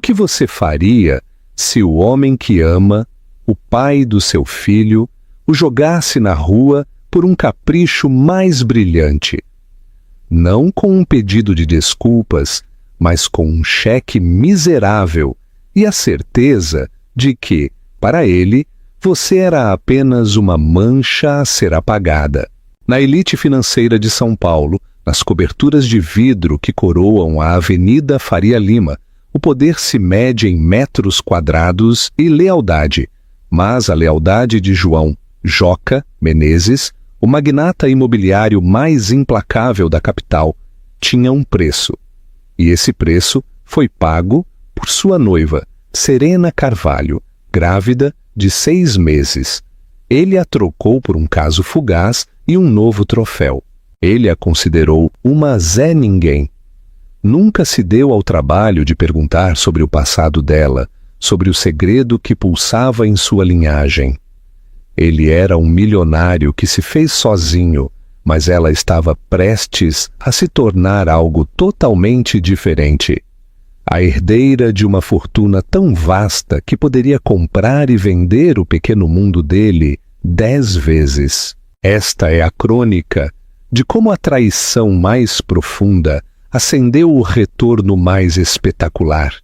que você faria se o homem que ama, o pai do seu filho, o jogasse na rua por um capricho mais brilhante? Não com um pedido de desculpas, mas com um cheque miserável e a certeza de que, para ele, você era apenas uma mancha a ser apagada. Na elite financeira de São Paulo, nas coberturas de vidro que coroam a Avenida Faria Lima, o poder se mede em metros quadrados e lealdade, mas a lealdade de João Joca Menezes, o magnata imobiliário mais implacável da capital, tinha um preço. E esse preço foi pago por sua noiva, Serena Carvalho, grávida de 6 meses. Ele a trocou por um caso fugaz e um novo troféu. Ele a considerou uma Zé Ninguém. Nunca se deu ao trabalho de perguntar sobre o passado dela, sobre o segredo que pulsava em sua linhagem. Ele era um milionário que se fez sozinho, mas ela estava prestes a se tornar algo totalmente diferente. A herdeira de uma fortuna tão vasta que poderia comprar e vender o pequeno mundo dele 10 vezes. Esta é a crônica de como a traição mais profunda acendeu o retorno mais espetacular.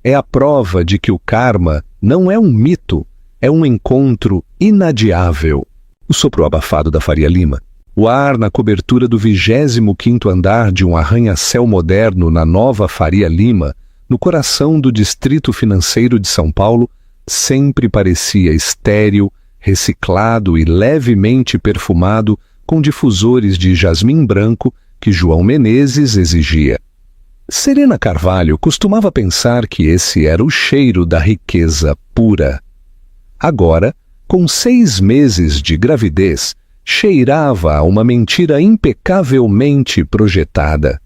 É a prova de que o karma não é um mito, é um encontro inadiável. O sopro abafado da Faria Lima. O ar na cobertura do 25º andar de um arranha-céu moderno na nova Faria Lima, no coração do distrito financeiro de São Paulo, sempre parecia estéril, reciclado e levemente perfumado com difusores de jasmim branco que João Menezes exigia. Serena Carvalho costumava pensar que esse era o cheiro da riqueza pura. Agora, com 6 meses de gravidez, cheirava a uma mentira impecavelmente projetada.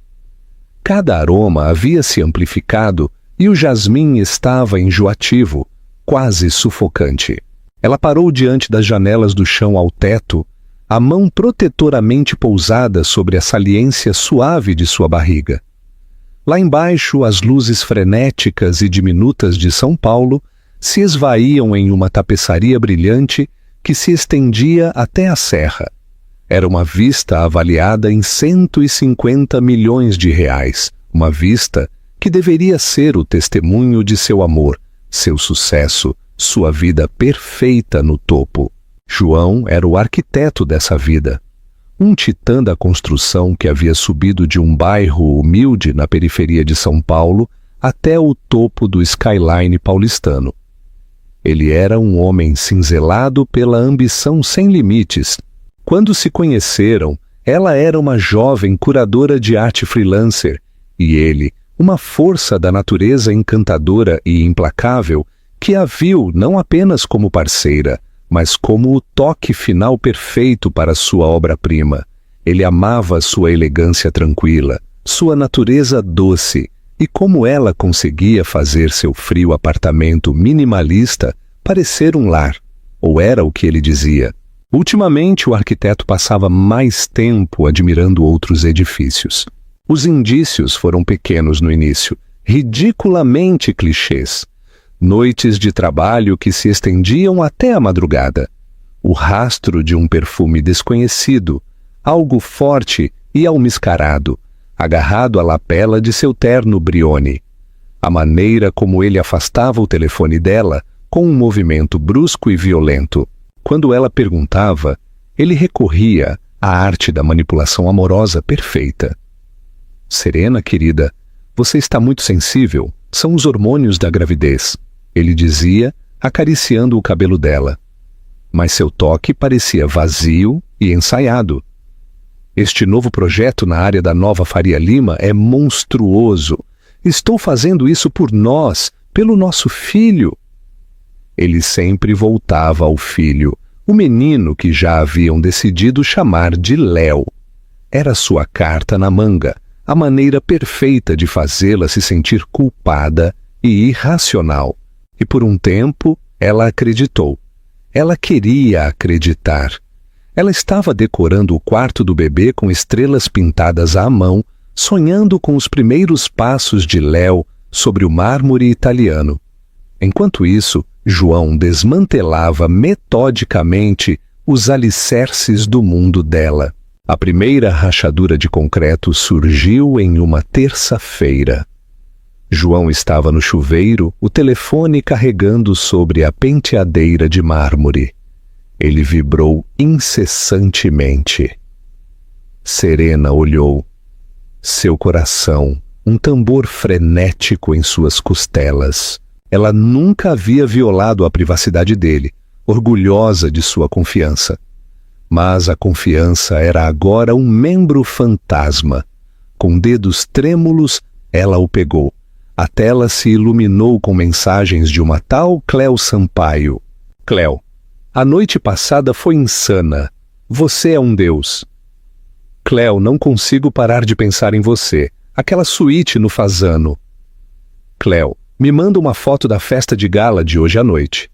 Cada aroma havia se amplificado e o jasmim estava enjoativo, quase sufocante. Ela parou diante das janelas do chão ao teto, a mão protetoramente pousada sobre a saliência suave de sua barriga. Lá embaixo, as luzes frenéticas e diminutas de São Paulo se esvaíam em uma tapeçaria brilhante que se estendia até a serra. Era uma vista avaliada em 150 milhões de reais, uma vista que deveria ser o testemunho de seu amor, seu sucesso, sua vida perfeita no topo. João era o arquiteto dessa vida, um titã da construção que havia subido de um bairro humilde na periferia de São Paulo até o topo do skyline paulistano. Ele era um homem cinzelado pela ambição sem limites. Quando se conheceram, ela era uma jovem curadora de arte freelancer e ele, uma força da natureza encantadora e implacável, que a viu não apenas como parceira, mas como o toque final perfeito para sua obra-prima. Ele amava sua elegância tranquila, sua natureza doce, e como ela conseguia fazer seu frio apartamento minimalista parecer um lar, ou era o que ele dizia. Ultimamente, o arquiteto passava mais tempo admirando outros edifícios. Os indícios foram pequenos no início, ridiculamente clichês. Noites de trabalho que se estendiam até a madrugada. O rastro de um perfume desconhecido, algo forte e almiscarado, agarrado à lapela de seu terno Brioni. A maneira como ele afastava o telefone dela com um movimento brusco e violento. Quando ela perguntava, ele recorria à arte da manipulação amorosa perfeita. Serena, querida, você está muito sensível. São os hormônios da gravidez, ele dizia, acariciando o cabelo dela. Mas seu toque parecia vazio e ensaiado. Este novo projeto na área da nova Faria Lima é monstruoso. Estou fazendo isso por nós, pelo nosso filho. Ele sempre voltava ao filho, o menino que já haviam decidido chamar de Léo. Era sua carta na manga, a maneira perfeita de fazê-la se sentir culpada e irracional. E por um tempo, ela acreditou. Ela queria acreditar. Ela estava decorando o quarto do bebê com estrelas pintadas à mão, sonhando com os primeiros passos de Léo sobre o mármore italiano. Enquanto isso, João desmantelava metodicamente os alicerces do mundo dela. A primeira rachadura de concreto surgiu em uma terça-feira. João estava no chuveiro, o telefone carregando sobre a penteadeira de mármore. Ele vibrou incessantemente. Serena olhou. Seu coração, um tambor frenético em suas costelas. Ela nunca havia violado a privacidade dele, orgulhosa de sua confiança. Mas a confiança era agora um membro fantasma. Com dedos trêmulos, ela o pegou. A tela se iluminou com mensagens de uma tal Cleo Sampaio. Cleo, a noite passada foi insana. Você é um deus. Cleo, não consigo parar de pensar em você. Aquela suíte no Fasano. Cleo, me manda uma foto da festa de gala de hoje à noite.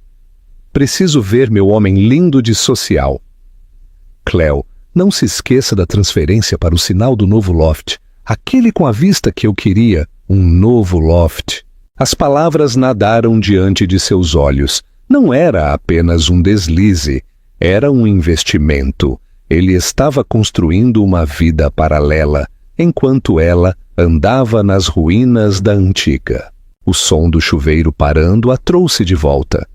Preciso ver meu homem lindo de social. Cleo, não se esqueça da transferência para o sinal do novo loft. Aquele com a vista que eu queria. Um novo loft. As palavras nadaram diante de seus olhos. Não era apenas um deslize, era um investimento. Ele estava construindo uma vida paralela, enquanto ela andava nas ruínas da antiga. O som do chuveiro parando a trouxe de volta.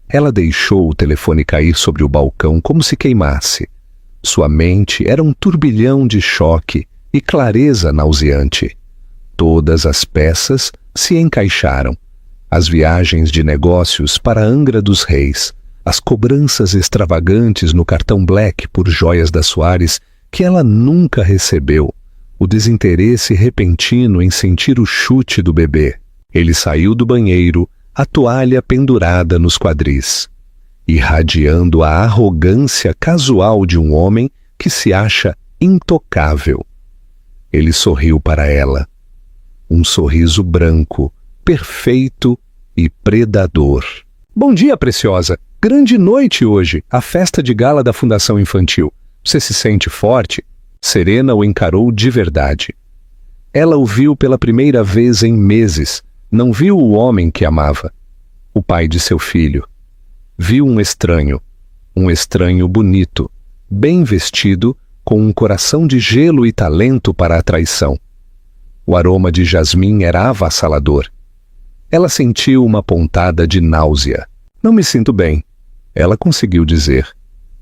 Ela deixou o telefone cair sobre o balcão como se queimasse. Sua mente era um turbilhão de choque e clareza nauseante. Todas as peças se encaixaram. As viagens de negócios para Angra dos Reis, as cobranças extravagantes no cartão Black por joias da Soares que ela nunca recebeu, o desinteresse repentino em sentir o chute do bebê. Ele saiu do banheiro, a toalha pendurada nos quadris, irradiando a arrogância casual de um homem que se acha intocável. Ele sorriu para ela. Um sorriso branco, perfeito e predador. Bom dia, preciosa. Grande noite hoje, a festa de gala da Fundação Infantil. Você se sente forte? Serena o encarou de verdade. Ela o viu pela primeira vez em meses. Não viu o homem que amava, o pai de seu filho. Viu um estranho bonito, bem vestido, com um coração de gelo e talento para a traição. O aroma de jasmim era avassalador. Ela sentiu uma pontada de náusea. Não me sinto bem, ela conseguiu dizer.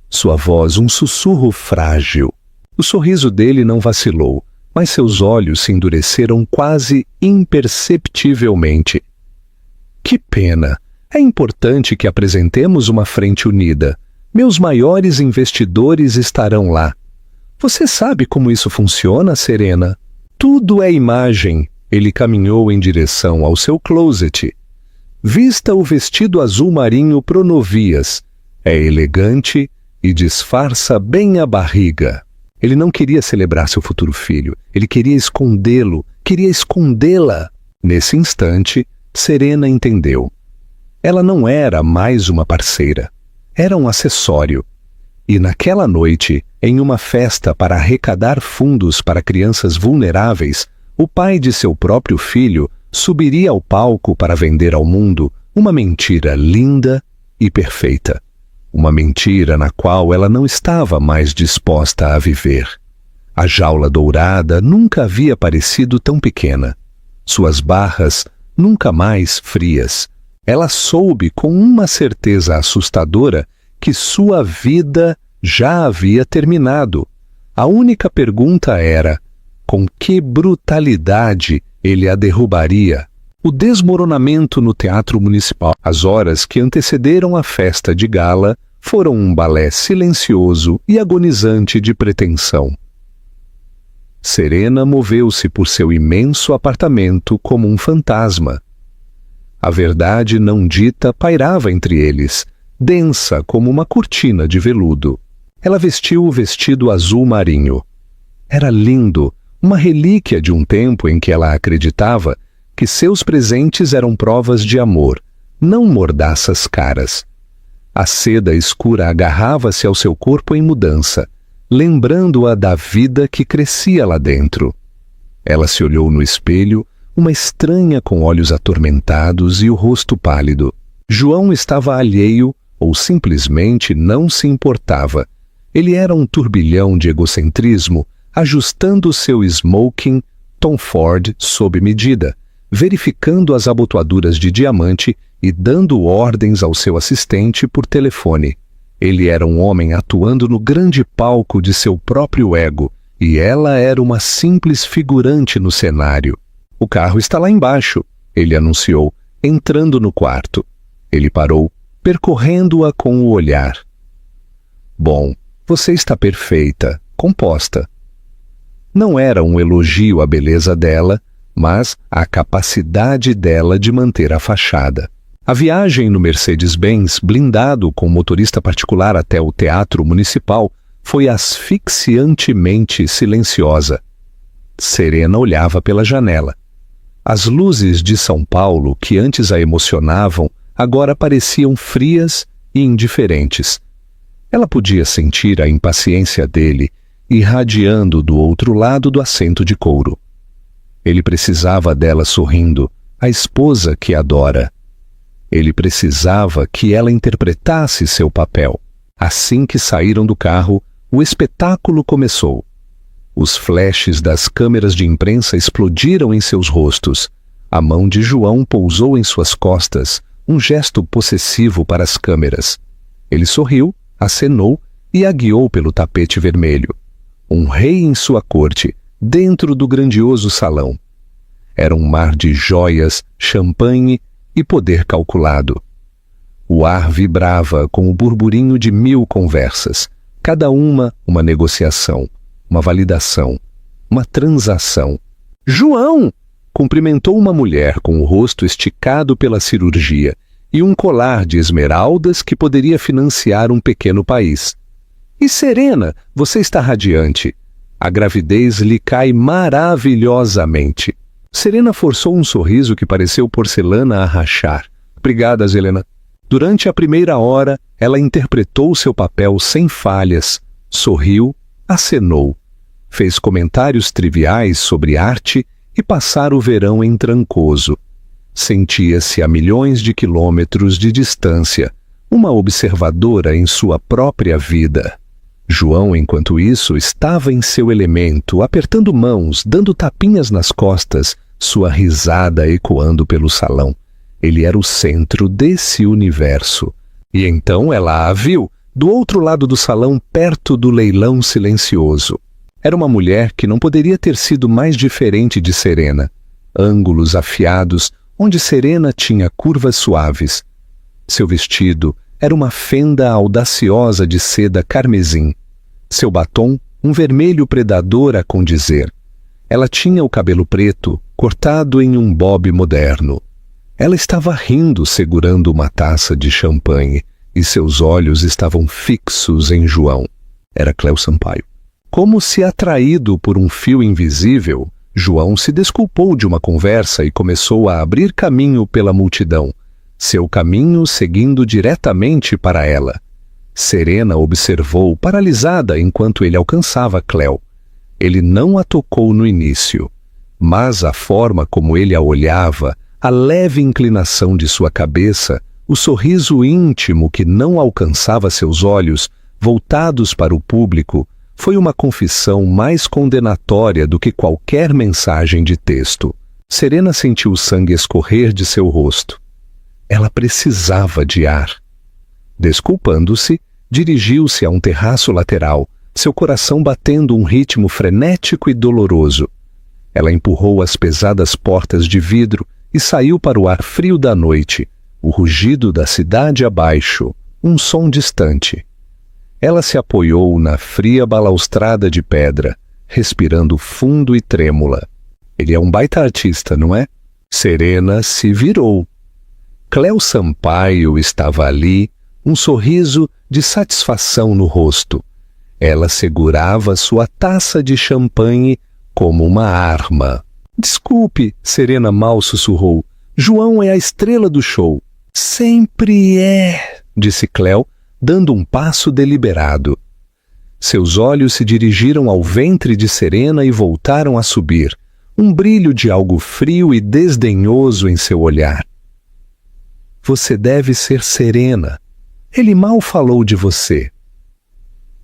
Sua voz um sussurro frágil. O sorriso dele não vacilou, mas seus olhos se endureceram quase imperceptivelmente. Que pena! É importante que apresentemos uma frente unida. Meus maiores investidores estarão lá. Você sabe como isso funciona, Serena? Tudo é imagem. Ele caminhou em direção ao seu closet. Vista o vestido azul marinho Pronovias. É elegante e disfarça bem a barriga. Ele não queria celebrar seu futuro filho. Ele queria escondê-lo, queria escondê-la. Nesse instante, Serena entendeu. Ela não era mais uma parceira. Era um acessório. E naquela noite, em uma festa para arrecadar fundos para crianças vulneráveis, o pai de seu próprio filho subiria ao palco para vender ao mundo uma mentira linda e perfeita. Uma mentira na qual ela não estava mais disposta a viver. A jaula dourada nunca havia parecido tão pequena. Suas barras nunca mais frias. Ela soube com uma certeza assustadora que sua vida já havia terminado. A única pergunta era: com que brutalidade ele a derrubaria? O desmoronamento no Teatro Municipal. As horas que antecederam a festa de gala foram um balé silencioso e agonizante de pretensão. Serena moveu-se por seu imenso apartamento como um fantasma. A verdade não dita pairava entre eles, densa como uma cortina de veludo. Ela vestiu o vestido azul marinho. Era lindo, uma relíquia de um tempo em que ela acreditava que seus presentes eram provas de amor, não mordaças caras. A seda escura agarrava-se ao seu corpo em mudança, lembrando-a da vida que crescia lá dentro. Ela se olhou no espelho, uma estranha com olhos atormentados e o rosto pálido. João estava alheio ou simplesmente não se importava. Ele era um turbilhão de egocentrismo, ajustando seu smoking Tom Ford sob medida, verificando as abotoaduras de diamante e dando ordens ao seu assistente por telefone. Ele era um homem atuando no grande palco de seu próprio ego, e ela era uma simples figurante no cenário. "O carro está lá embaixo", ele anunciou, entrando no quarto. Ele parou, percorrendo-a com o olhar. "Bom, você está perfeita, composta." Não era um elogio à beleza dela, mas à capacidade dela de manter a fachada. A viagem no Mercedes-Benz, blindado com motorista particular até o Teatro Municipal, foi asfixiantemente silenciosa. Serena olhava pela janela. As luzes de São Paulo, que antes a emocionavam, agora pareciam frias e indiferentes. Ela podia sentir a impaciência dele irradiando do outro lado do assento de couro. Ele precisava dela sorrindo, a esposa que adora. Ele precisava que ela interpretasse seu papel. Assim que saíram do carro, o espetáculo começou. Os flashes das câmeras de imprensa explodiram em seus rostos. A mão de João pousou em suas costas, um gesto possessivo para as câmeras. Ele sorriu, acenou e a guiou pelo tapete vermelho. Um rei em sua corte, dentro do grandioso salão. Era um mar de joias, champanhe e poder calculado. O ar vibrava com o burburinho de 1000 conversas, cada uma negociação, uma validação, uma transação. "João!" cumprimentou uma mulher com o rosto esticado pela cirurgia e um colar de esmeraldas que poderia financiar um pequeno país. "E Serena, você está radiante. A gravidez lhe cai maravilhosamente." Serena forçou um sorriso que pareceu porcelana a rachar. "Obrigada, Helena." Durante a primeira hora, ela interpretou seu papel sem falhas, sorriu, acenou, fez comentários triviais sobre arte e passar o verão em Trancoso. Sentia-se a milhões de quilômetros de distância, uma observadora em sua própria vida. João, enquanto isso, estava em seu elemento, apertando mãos, dando tapinhas nas costas, sua risada ecoando pelo salão. Ele era o centro desse universo. E então ela a viu, do outro lado do salão, perto do leilão silencioso. Era uma mulher que não poderia ter sido mais diferente de Serena. Ângulos afiados, onde Serena tinha curvas suaves. Seu vestido era uma fenda audaciosa de seda carmesim. Seu batom, um vermelho predador a condizer. Ela tinha o cabelo preto, cortado em um bob moderno. Ela estava rindo segurando uma taça de champanhe, e seus olhos estavam fixos em João. Era Cléo Sampaio. Como se atraído por um fio invisível, João se desculpou de uma conversa e começou a abrir caminho pela multidão, seu caminho seguindo diretamente para ela. Serena observou, paralisada, enquanto ele alcançava Cléo. Ele não a tocou no início, mas a forma como ele a olhava, a leve inclinação de sua cabeça, o sorriso íntimo que não alcançava seus olhos, voltados para o público, foi uma confissão mais condenatória do que qualquer mensagem de texto. Serena sentiu o sangue escorrer de seu rosto. Ela precisava de ar. Desculpando-se, dirigiu-se a um terraço lateral, seu coração batendo um ritmo frenético e doloroso. Ela empurrou as pesadas portas de vidro e saiu para o ar frio da noite, o rugido da cidade abaixo, um som distante. Ela se apoiou na fria balaustrada de pedra, respirando fundo e trêmula. Ele é um baita artista, não é? Serena se virou. Cléo Sampaio estava ali, um sorriso de satisfação no rosto. Ela segurava sua taça de champanhe como uma arma. "Desculpe", Serena mal sussurrou. "João é a estrela do show." "Sempre é", disse Cléo, dando um passo deliberado. Seus olhos se dirigiram ao ventre de Serena e voltaram a subir. um brilho de algo frio e desdenhoso em seu olhar. Você deve ser serena. Ele mal falou de você.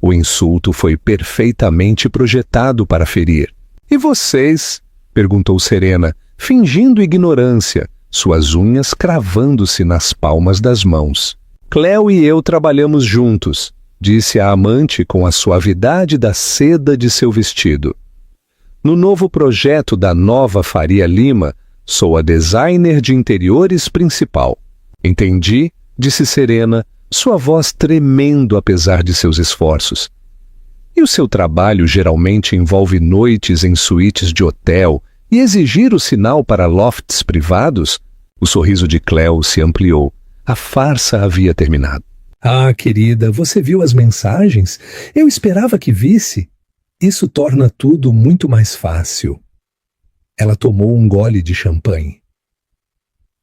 O insulto foi perfeitamente projetado para ferir. E vocês? Perguntou Serena, fingindo ignorância, suas unhas cravando-se nas palmas das mãos. Cleo e eu trabalhamos juntos, disse a amante com a suavidade da seda de seu vestido. No novo projeto da nova Faria Lima, sou a designer de interiores principal. Entendi, disse Serena, sua voz tremendo apesar de seus esforços. E o seu trabalho geralmente envolve noites em suítes de hotel e exigir o sinal para lofts privados? O sorriso de Cleo se ampliou. A farsa havia terminado. Ah, querida, você viu as mensagens? Eu esperava que visse. Isso torna tudo muito mais fácil. Ela tomou um gole de champanhe.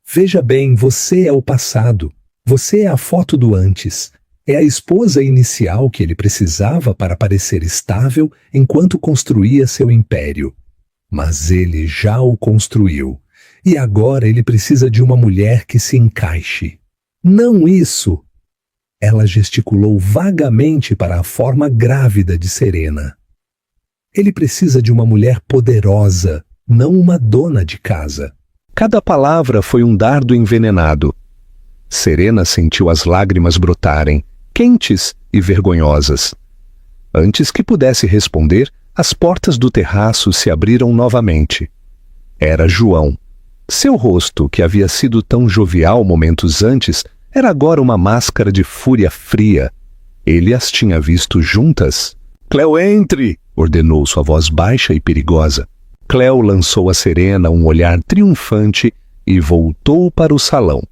Veja bem, você é o passado. Você é a foto do antes. É a esposa inicial que ele precisava para parecer estável enquanto construía seu império. Mas ele já o construiu. E agora ele precisa de uma mulher que se encaixe. Não isso! Ela gesticulou vagamente para a forma grávida de Serena. Ele precisa de uma mulher poderosa, não uma dona de casa. Cada palavra foi um dardo envenenado. Serena sentiu as lágrimas brotarem, quentes e vergonhosas. Antes que pudesse responder, as portas do terraço se abriram novamente. Era João. Seu rosto, que havia sido tão jovial momentos antes, era agora uma máscara de fúria fria. Ele as tinha visto juntas. «Cleo, entre!» ordenou sua voz baixa e perigosa. Cleo lançou a Serena um olhar triunfante e voltou para o salão.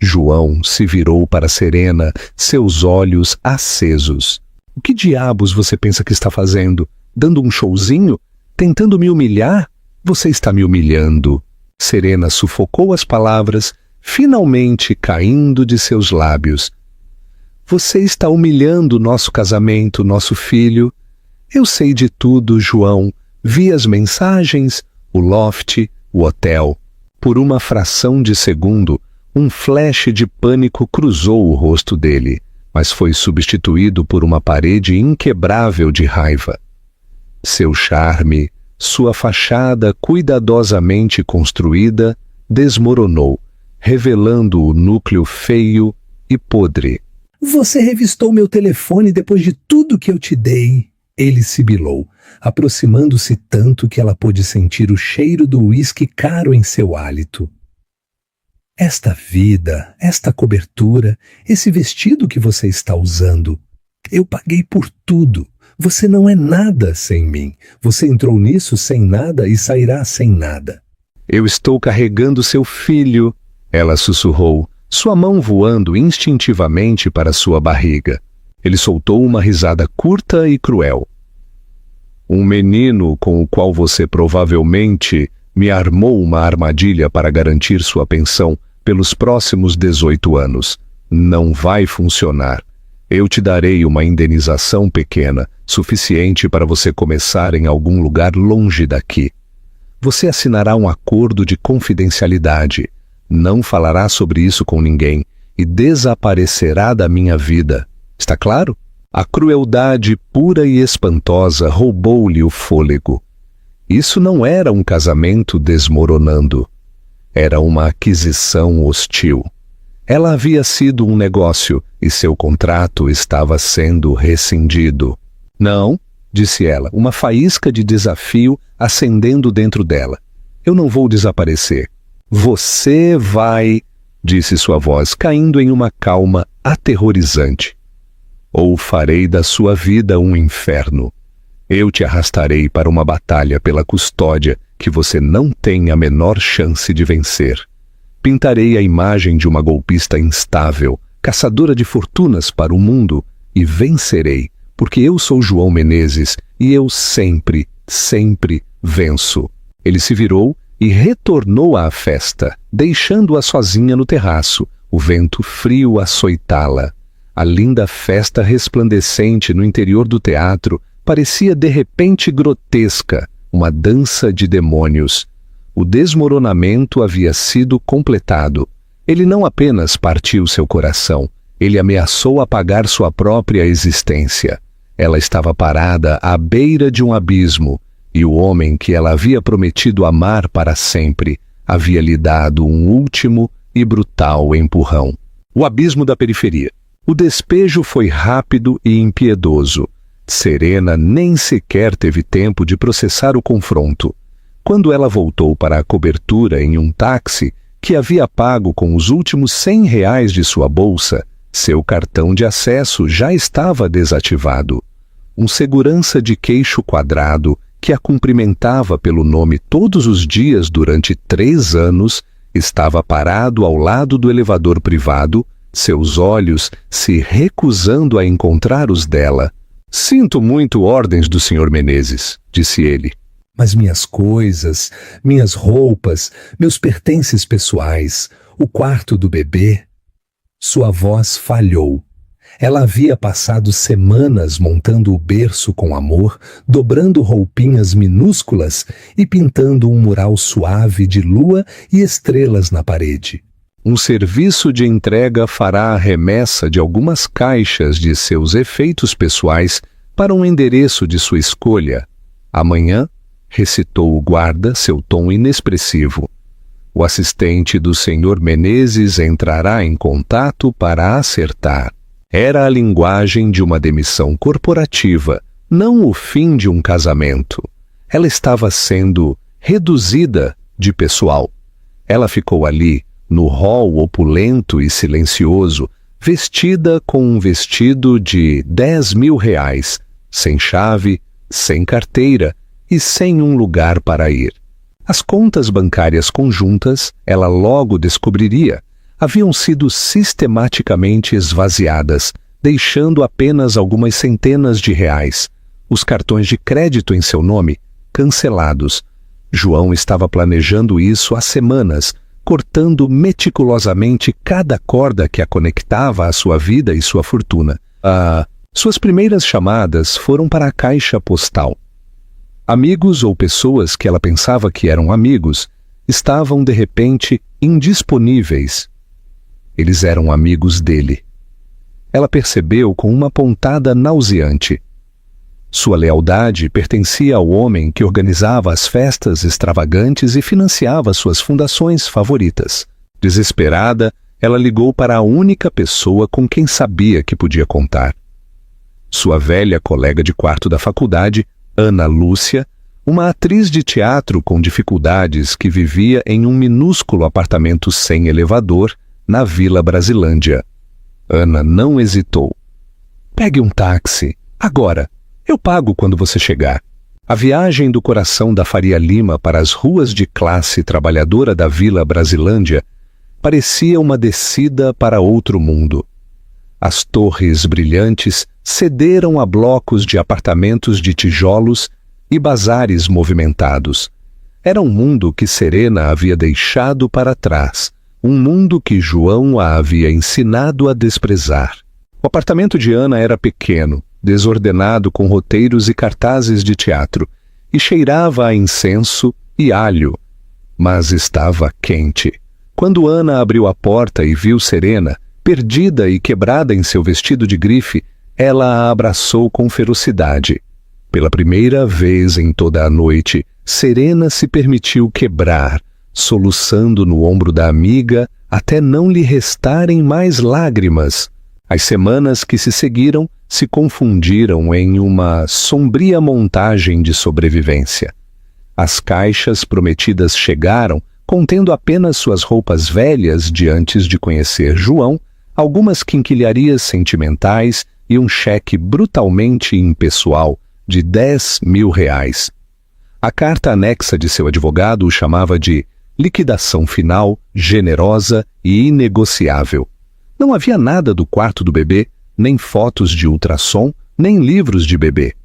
João se virou para Serena, seus olhos acesos. «O que diabos você pensa que está fazendo? Dando um showzinho? Tentando me humilhar? Você está me humilhando!» Serena sufocou as palavras, finalmente caindo de seus lábios. «Você está humilhando nosso casamento, nosso filho. Eu sei de tudo, João. Vi as mensagens, o loft, o hotel. Por uma fração de segundo, um flash de pânico cruzou o rosto dele, mas foi substituído por uma parede inquebrável de raiva. Seu charme, sua fachada cuidadosamente construída, desmoronou, revelando o núcleo feio e podre. «Você revistou meu telefone depois de tudo que eu te dei!» Ele sibilou, aproximando-se tanto que ela pôde sentir o cheiro do uísque caro em seu hálito. «Esta vida, esta cobertura, esse vestido que você está usando, eu paguei por tudo. Você não é nada sem mim. Você entrou nisso sem nada e sairá sem nada.» «Eu estou carregando seu filho», ela sussurrou, sua mão voando instintivamente para sua barriga. Ele soltou uma risada curta e cruel. «Um menino com o qual você provavelmente me armou uma armadilha para garantir sua pensão pelos próximos 18 anos. Não vai funcionar. Eu te darei uma indenização pequena, suficiente para você começar em algum lugar longe daqui. Você assinará um acordo de confidencialidade. Não falará sobre isso com ninguém e desaparecerá da minha vida. Está claro?» A crueldade pura e espantosa roubou-lhe o fôlego. Isso não era um casamento desmoronando. Era uma aquisição hostil. Ela havia sido um negócio e seu contrato estava sendo rescindido. «Não», disse ela, uma faísca de desafio acendendo dentro dela. «Eu não vou desaparecer.» «Você vai», disse sua voz, caindo em uma calma aterrorizante. «Ou farei da sua vida um inferno. Eu te arrastarei para uma batalha pela custódia que você não tem a menor chance de vencer. Pintarei a imagem de uma golpista instável, caçadora de fortunas para o mundo, e vencerei, porque eu sou João Menezes e eu sempre, sempre venço.» Ele se virou e retornou à festa, deixando-a sozinha no terraço, o vento frio açoitá-la. A linda festa resplandecente no interior do teatro parecia de repente grotesca, uma dança de demônios. O desmoronamento havia sido completado. Ele não apenas partiu seu coração, ele ameaçou apagar sua própria existência. Ela estava parada à beira de um abismo, e o homem que ela havia prometido amar para sempre havia lhe dado um último e brutal empurrão. O abismo da periferia. O despejo foi rápido e impiedoso. Serena nem sequer teve tempo de processar o confronto. Quando ela voltou para a cobertura em um táxi que havia pago com os últimos R$100 de sua bolsa, seu cartão de acesso já estava desativado. Um segurança de queixo quadrado que a cumprimentava pelo nome todos os dias durante 3 anos estava parado ao lado do elevador privado, seus olhos se recusando a encontrar os dela. "Sinto muito ordens do Sr. Menezes", disse ele. "Mas minhas coisas, minhas roupas, meus pertences pessoais, o quarto do bebê..." Sua voz falhou. Ela havia passado semanas montando o berço com amor, dobrando roupinhas minúsculas e pintando um mural suave de lua e estrelas na parede. Um serviço de entrega fará a remessa de algumas caixas de seus efeitos pessoais para um endereço de sua escolha. Amanhã, recitou o guarda, seu tom inexpressivo. O assistente do Sr. Menezes entrará em contato para acertar. Era a linguagem de uma demissão corporativa, não o fim de um casamento. Ela estava sendo reduzida de pessoal. Ela ficou ali, no hall opulento e silencioso, vestida com um vestido de R$10.000, sem chave, sem carteira e sem um lugar para ir. As contas bancárias conjuntas, ela logo descobriria, haviam sido sistematicamente esvaziadas, deixando apenas algumas centenas de reais. Os cartões de crédito em seu nome, cancelados. João estava planejando isso há semanas, cortando meticulosamente cada corda que a conectava à sua vida e sua fortuna. Suas primeiras chamadas foram para a caixa postal. Amigos ou pessoas que ela pensava que eram amigos estavam, de repente, indisponíveis. Eles eram amigos dele. Ela percebeu com uma pontada nauseante. Sua lealdade pertencia ao homem que organizava as festas extravagantes e financiava suas fundações favoritas. Desesperada, ela ligou para a única pessoa com quem sabia que podia contar. Sua velha colega de quarto da faculdade, Ana Lúcia, uma atriz de teatro com dificuldades que vivia em um minúsculo apartamento sem elevador na Vila Brasilândia. Ana não hesitou. "Pegue um táxi, agora. Eu pago quando você chegar." A viagem do coração da Faria Lima para as ruas de classe trabalhadora da Vila Brasilândia parecia uma descida para outro mundo. As torres brilhantes cederam a blocos de apartamentos de tijolos e bazares movimentados. Era um mundo que Serena havia deixado para trás, um mundo que João a havia ensinado a desprezar. O apartamento de Ana era pequeno, desordenado com roteiros e cartazes de teatro, e cheirava a incenso e alho, mas estava quente. Quando Ana abriu a porta e viu Serena, perdida e quebrada em seu vestido de grife, ela a abraçou com ferocidade. Pela primeira vez em toda a noite, Serena se permitiu quebrar, soluçando no ombro da amiga até não lhe restarem mais lágrimas. As semanas que se seguiram se confundiram em uma sombria montagem de sobrevivência. As caixas prometidas chegaram, contendo apenas suas roupas velhas de antes de conhecer João, algumas quinquilharias sentimentais e um cheque brutalmente impessoal de R$10.000. A carta anexa de seu advogado o chamava de liquidação final, generosa e inegociável. Não havia nada do quarto do bebê, nem fotos de ultrassom, nem livros de bebê.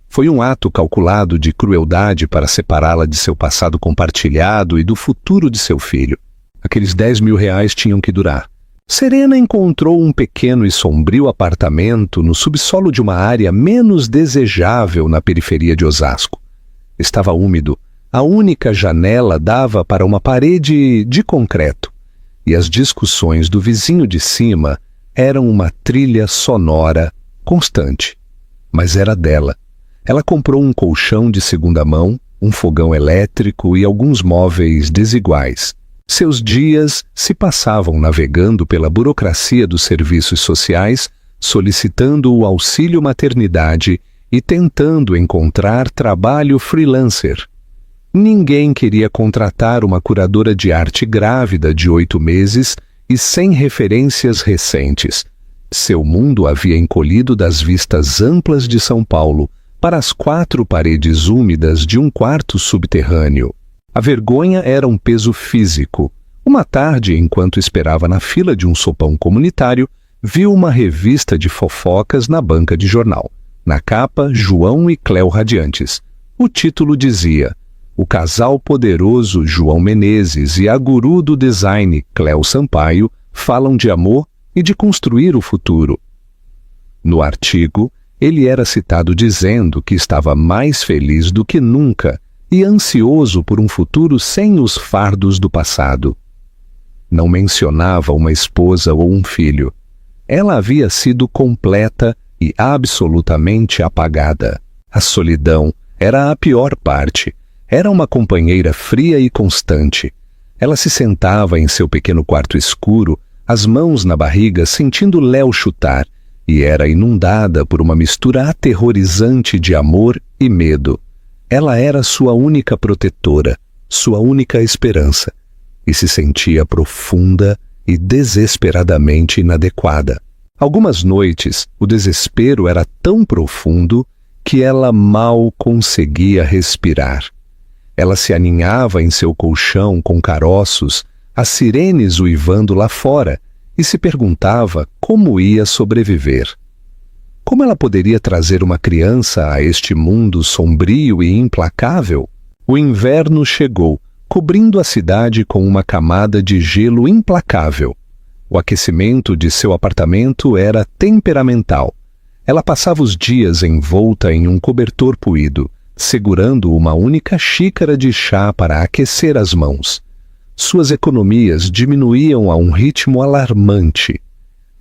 Foi um ato calculado de crueldade para separá-la de seu passado compartilhado e do futuro de seu filho. Aqueles R$10.000 tinham que durar. Serena encontrou um pequeno e sombrio apartamento no subsolo de uma área menos desejável na periferia de Osasco. Estava úmido. A única janela dava para uma parede de concreto. E as discussões do vizinho de cima eram uma trilha sonora constante. Mas era dela. Ela comprou um colchão de segunda mão, um fogão elétrico e alguns móveis desiguais. Seus dias se passavam navegando pela burocracia dos serviços sociais, solicitando o auxílio maternidade e tentando encontrar trabalho freelancer. Ninguém queria contratar uma curadora de arte grávida de 8 meses e sem referências recentes. Seu mundo havia encolhido das vistas amplas de São Paulo para as 4 paredes úmidas de um quarto subterrâneo. A vergonha era um peso físico. Uma tarde, enquanto esperava na fila de um sopão comunitário, viu uma revista de fofocas na banca de jornal. Na capa, João e Cléo radiantes. O título dizia: o casal poderoso João Menezes e a guru do design Cléo Sampaio falam de amor e de construir o futuro. No artigo, ele era citado dizendo que estava mais feliz do que nunca e ansioso por um futuro sem os fardos do passado. Não mencionava uma esposa ou um filho. Ela havia sido completa e absolutamente apagada. A solidão era a pior parte. Era uma companheira fria e constante. Ela se sentava em seu pequeno quarto escuro, as mãos na barriga, sentindo Léo chutar, e era inundada por uma mistura aterrorizante de amor e medo. Ela era sua única protetora, sua única esperança, e se sentia profunda e desesperadamente inadequada. Algumas noites, o desespero era tão profundo que ela mal conseguia respirar. Ela se aninhava em seu colchão com caroços, as sirenes uivando lá fora, e se perguntava como ia sobreviver. Como ela poderia trazer uma criança a este mundo sombrio e implacável? O inverno chegou, cobrindo a cidade com uma camada de gelo implacável. O aquecimento de seu apartamento era temperamental. Ela passava os dias envolta em um cobertor puído, segurando uma única xícara de chá para aquecer as mãos. Suas economias diminuíam a um ritmo alarmante.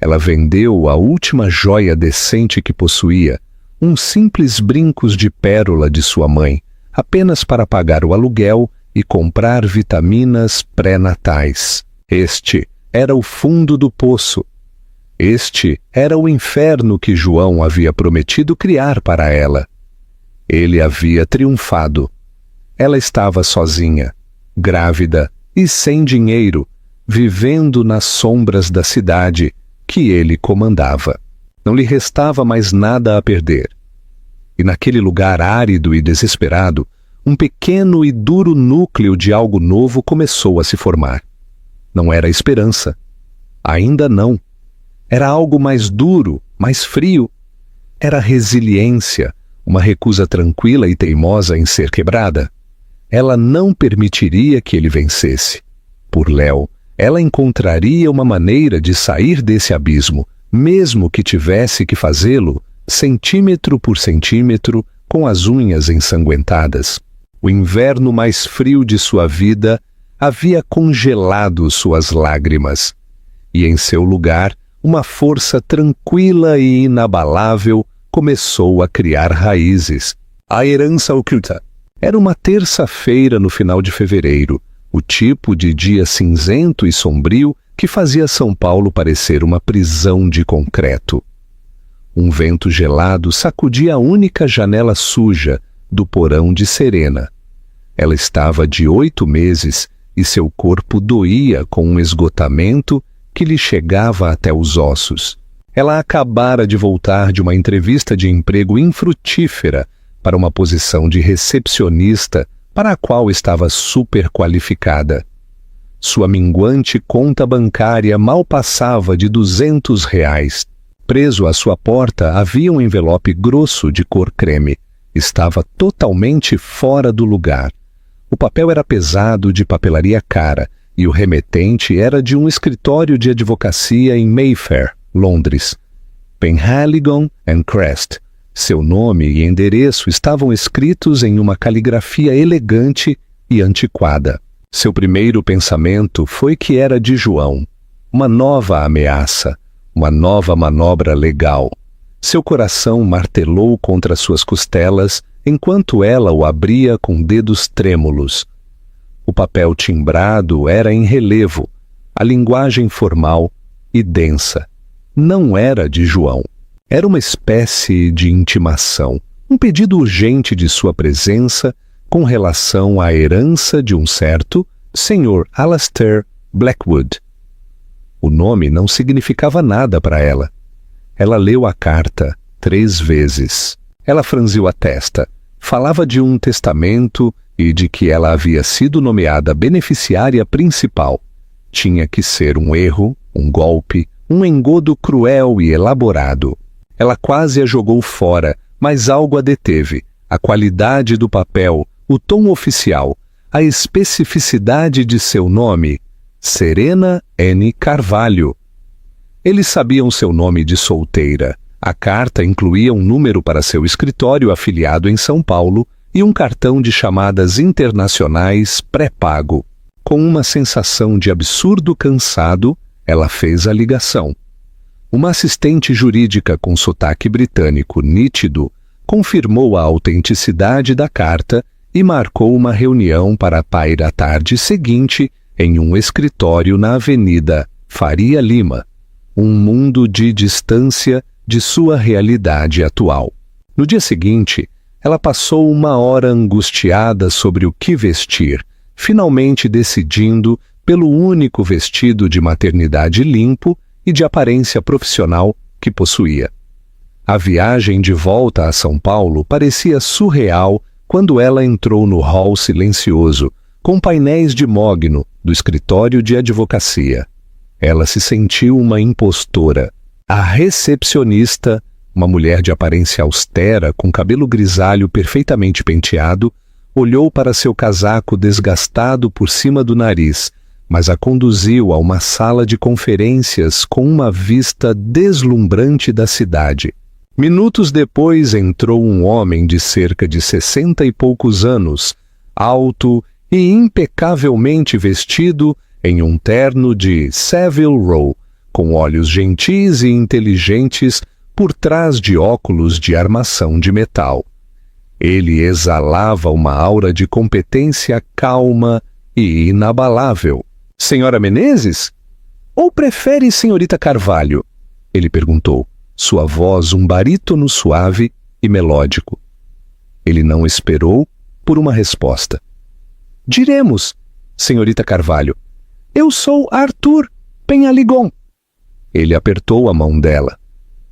Ela vendeu a última joia decente que possuía, uns simples brincos de pérola de sua mãe, apenas para pagar o aluguel e comprar vitaminas pré-natais. Este era o fundo do poço. Este era o inferno que João havia prometido criar para ela. Ele havia triunfado. Ela estava sozinha, grávida e sem dinheiro, vivendo nas sombras da cidade que ele comandava. Não lhe restava mais nada a perder. E naquele lugar árido e desesperado, um pequeno e duro núcleo de algo novo começou a se formar. Não era esperança. Ainda não. Era algo mais duro, mais frio. Era resiliência, uma recusa tranquila e teimosa em ser quebrada. Ela não permitiria que ele vencesse. Por Léo, ela encontraria uma maneira de sair desse abismo, mesmo que tivesse que fazê-lo centímetro por centímetro, com as unhas ensanguentadas. O inverno mais frio de sua vida havia congelado suas lágrimas, e em seu lugar, uma força tranquila e inabalável começou a criar raízes. A herança oculta. Era uma terça-feira no final de fevereiro, o tipo de dia cinzento e sombrio que fazia São Paulo parecer uma prisão de concreto. Um vento gelado sacudia a única janela suja do porão de Serena. Ela estava de 8 meses e seu corpo doía com um esgotamento que lhe chegava até os ossos. Ela acabara de voltar de uma entrevista de emprego infrutífera para uma posição de recepcionista para a qual estava superqualificada. Sua minguante conta bancária mal passava de R$200. Preso à sua porta havia um envelope grosso de cor creme. Estava totalmente fora do lugar. O papel era pesado de papelaria cara e o remetente era de um escritório de advocacia em Mayfair, Londres. Penhaligon & Crest, Seu nome e endereço estavam escritos em uma caligrafia elegante e antiquada. Seu primeiro pensamento foi que era de João, uma nova ameaça, uma nova manobra legal. Seu coração martelou contra suas costelas enquanto ela o abria com dedos trêmulos. O papel timbrado era em relevo, a linguagem formal e densa. Não era de João. Era uma espécie de intimação, um pedido urgente de sua presença com relação à herança de um certo Sr. Alastair Blackwood. O nome não significava nada para ela. Ela leu a carta 3 vezes. Ela franziu a testa. Falava de um testamento e de que ela havia sido nomeada beneficiária principal. Tinha que ser um erro, um golpe, um engodo cruel e elaborado. Ela quase a jogou fora, mas algo a deteve. A qualidade do papel, o tom oficial, a especificidade de seu nome, Serena N. Carvalho. Eles sabiam seu nome de solteira. A carta incluía um número para seu escritório afiliado em São Paulo e um cartão de chamadas internacionais pré-pago. Com uma sensação de absurdo cansado, ela fez a ligação. Uma assistente jurídica com sotaque britânico nítido confirmou a autenticidade da carta e marcou uma reunião para pair a tarde seguinte em um escritório na Avenida Faria Lima, um mundo de distância de sua realidade atual. No dia seguinte, ela passou uma hora angustiada sobre o que vestir, finalmente decidindo pelo único vestido de maternidade limpo e de aparência profissional que possuía. A viagem de volta a São Paulo parecia surreal quando ela entrou no hall silencioso, com painéis de mogno do escritório de advocacia. Ela se sentiu uma impostora. A recepcionista, uma mulher de aparência austera, com cabelo grisalho perfeitamente penteado, olhou para seu casaco desgastado por cima do nariz, mas a conduziu a uma sala de conferências com uma vista deslumbrante da cidade. Minutos depois entrou um homem de cerca de 60 e poucos anos, alto e impecavelmente vestido em um terno de Savile Row, com olhos gentis e inteligentes por trás de óculos de armação de metal. Ele exalava uma aura de competência calma e inabalável. Senhora Menezes? Ou prefere senhorita Carvalho? Ele perguntou, sua voz um barítono suave e melódico. Ele não esperou por uma resposta. Diremos, senhorita Carvalho. Eu sou Arthur Penhaligon. Ele apertou a mão dela.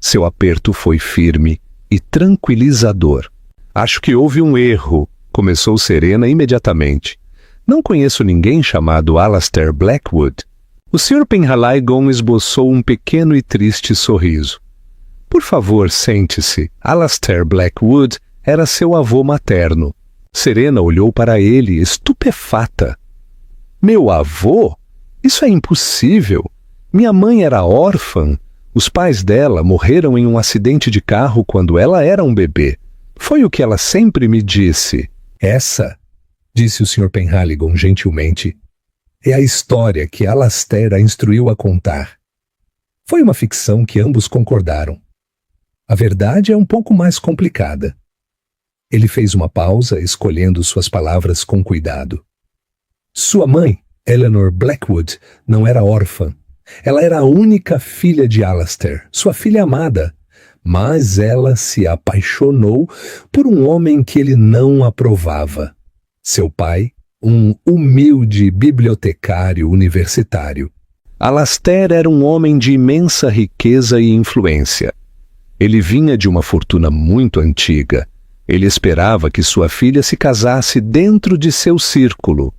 Seu aperto foi firme e tranquilizador. Acho que houve um erro, começou Serena imediatamente. Não conheço ninguém chamado Alastair Blackwood. O Sr. Penhaligon esboçou um pequeno e triste sorriso. Por favor, sente-se. Alastair Blackwood era seu avô materno. Serena olhou para ele, estupefata. Meu avô? Isso é impossível. Minha mãe era órfã. Os pais dela morreram em um acidente de carro quando ela era um bebê. Foi o que ela sempre me disse. Essa, disse o Sr. Penhaligon gentilmente, é a história que Alastair a instruiu a contar. Foi uma ficção que ambos concordaram. A verdade é um pouco mais complicada. Ele fez uma pausa, escolhendo suas palavras com cuidado. Sua mãe, Eleanor Blackwood, não era órfã. Ela era a única filha de Alastair, sua filha amada. Mas ela se apaixonou por um homem que ele não aprovava. Seu pai, um humilde bibliotecário universitário. Alastair era um homem de imensa riqueza e influência. Ele vinha de uma fortuna muito antiga. Ele esperava que sua filha se casasse dentro de seu círculo.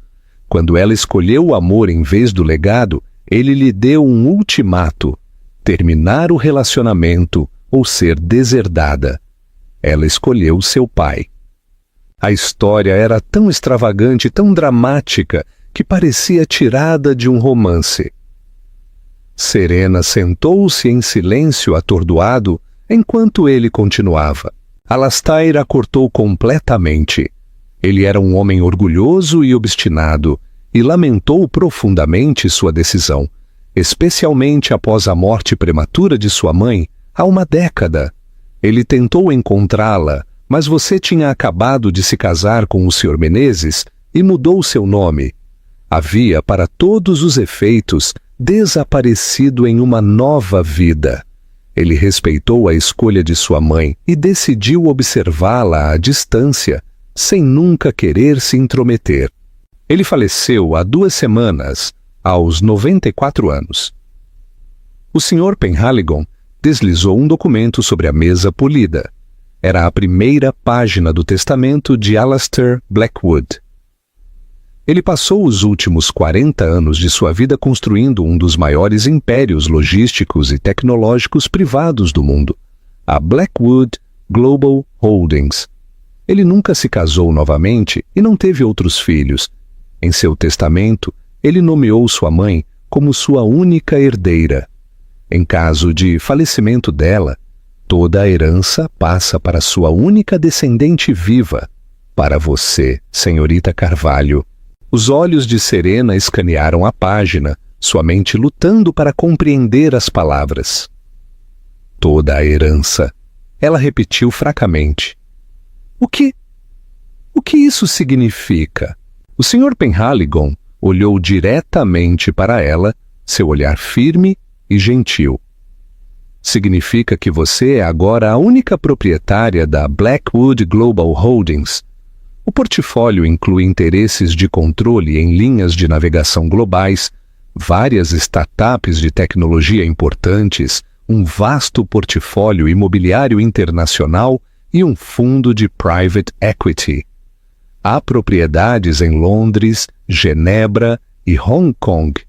Quando ela escolheu o amor em vez do legado, ele lhe deu um ultimato: terminar o relacionamento ou ser deserdada. Ela escolheu seu pai. A história era tão extravagante, tão dramática, que parecia tirada de um romance. Serena sentou-se em silêncio atordoado enquanto ele continuava. Alastair a cortou completamente. Ele era um homem orgulhoso e obstinado, e lamentou profundamente sua decisão, especialmente após a morte prematura de sua mãe, há uma década. Ele tentou encontrá-la, mas você tinha acabado de se casar com o Sr. Menezes e mudou seu nome. Havia, para todos os efeitos, desaparecido em uma nova vida. Ele respeitou a escolha de sua mãe e decidiu observá-la à distância, sem nunca querer se intrometer. Ele faleceu há 2 semanas, aos 94 anos. O Sr. Penhaligon deslizou um documento sobre a mesa polida. Era a primeira página do testamento de Alastair Blackwood. Ele passou os últimos 40 anos de sua vida construindo um dos maiores impérios logísticos e tecnológicos privados do mundo, a Blackwood Global Holdings. Ele nunca se casou novamente e não teve outros filhos. Em seu testamento, ele nomeou sua mãe como sua única herdeira. Em caso de falecimento dela, toda a herança passa para sua única descendente viva, para você, senhorita Carvalho. Os olhos de Serena escanearam a página, sua mente lutando para compreender as palavras. Toda a herança. Ela repetiu fracamente. O que isso significa? O Sr. Penhaligon olhou diretamente para ela, seu olhar firme e gentil. Significa que você é agora a única proprietária da Blackwood Global Holdings. O portfólio inclui interesses de controle em linhas de navegação globais, várias startups de tecnologia importantes, um vasto portfólio imobiliário internacional e um fundo de private equity. Há propriedades em Londres, Genebra e Hong Kong.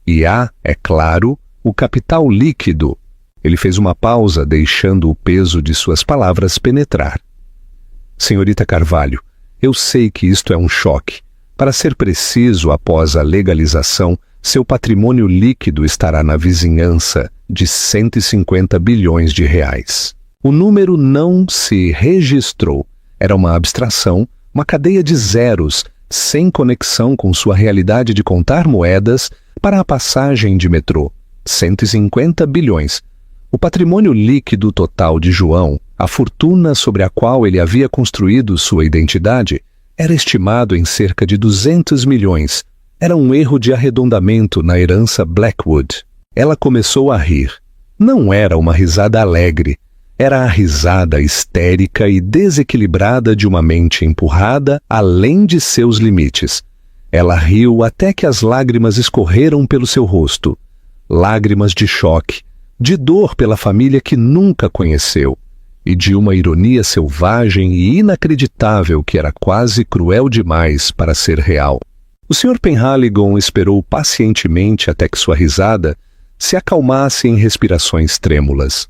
E há, é claro, o capital líquido. Ele fez uma pausa, deixando o peso de suas palavras penetrar. Senhorita Carvalho, eu sei que isto é um choque. Para ser preciso, após a legalização, seu patrimônio líquido estará na vizinhança de 150 bilhões de reais. O número não se registrou. Era uma abstração, uma cadeia de zeros, sem conexão com sua realidade de contar moedas para a passagem de metrô. 150 bilhões. O patrimônio líquido total de João, a fortuna sobre a qual ele havia construído sua identidade, era estimado em cerca de 200 milhões. Era um erro de arredondamento na herança Blackwood. Ela começou a rir. Não era uma risada alegre. Era a risada histérica e desequilibrada de uma mente empurrada além de seus limites. Ela riu até que as lágrimas escorreram pelo seu rosto. Lágrimas de choque, de dor pela família que nunca conheceu, e de uma ironia selvagem e inacreditável que era quase cruel demais para ser real. O Sr. Penhaligon esperou pacientemente até que sua risada se acalmasse em respirações trêmulas.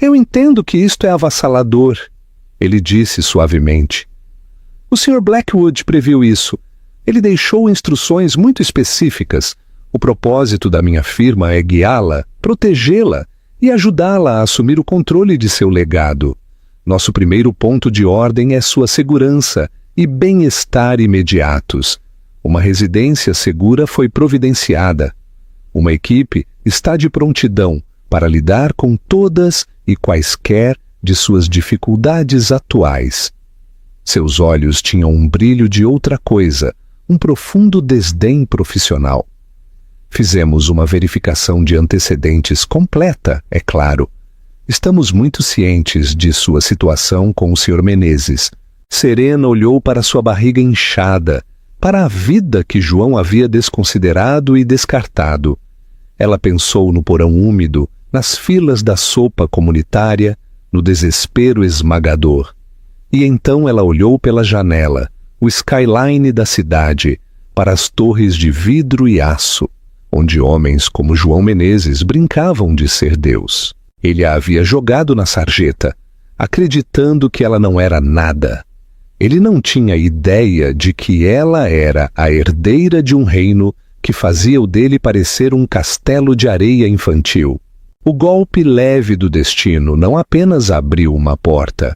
Eu entendo que isto é avassalador, ele disse suavemente. O Sr. Blackwood previu isso. Ele deixou instruções muito específicas. O propósito da minha firma é guiá-la, protegê-la e ajudá-la a assumir o controle de seu legado. Nosso primeiro ponto de ordem é sua segurança e bem-estar imediatos. Uma residência segura foi providenciada. Uma equipe está de prontidão para lidar com todas e quaisquer de suas dificuldades atuais. Seus olhos tinham um brilho de outra coisa, um profundo desdém profissional. Fizemos uma verificação de antecedentes completa, é claro. Estamos muito cientes de sua situação com o Sr. Menezes. Serena olhou para sua barriga inchada, para a vida que João havia desconsiderado e descartado. Ela pensou no porão úmido, nas filas da sopa comunitária, no desespero esmagador. E então ela olhou pela janela, o skyline da cidade, para as torres de vidro e aço, onde homens como João Menezes brincavam de ser Deus. Ele a havia jogado na sarjeta, acreditando que ela não era nada. Ele não tinha ideia de que ela era a herdeira de um reino que fazia o dele parecer um castelo de areia infantil. O golpe leve do destino não apenas abriu uma porta,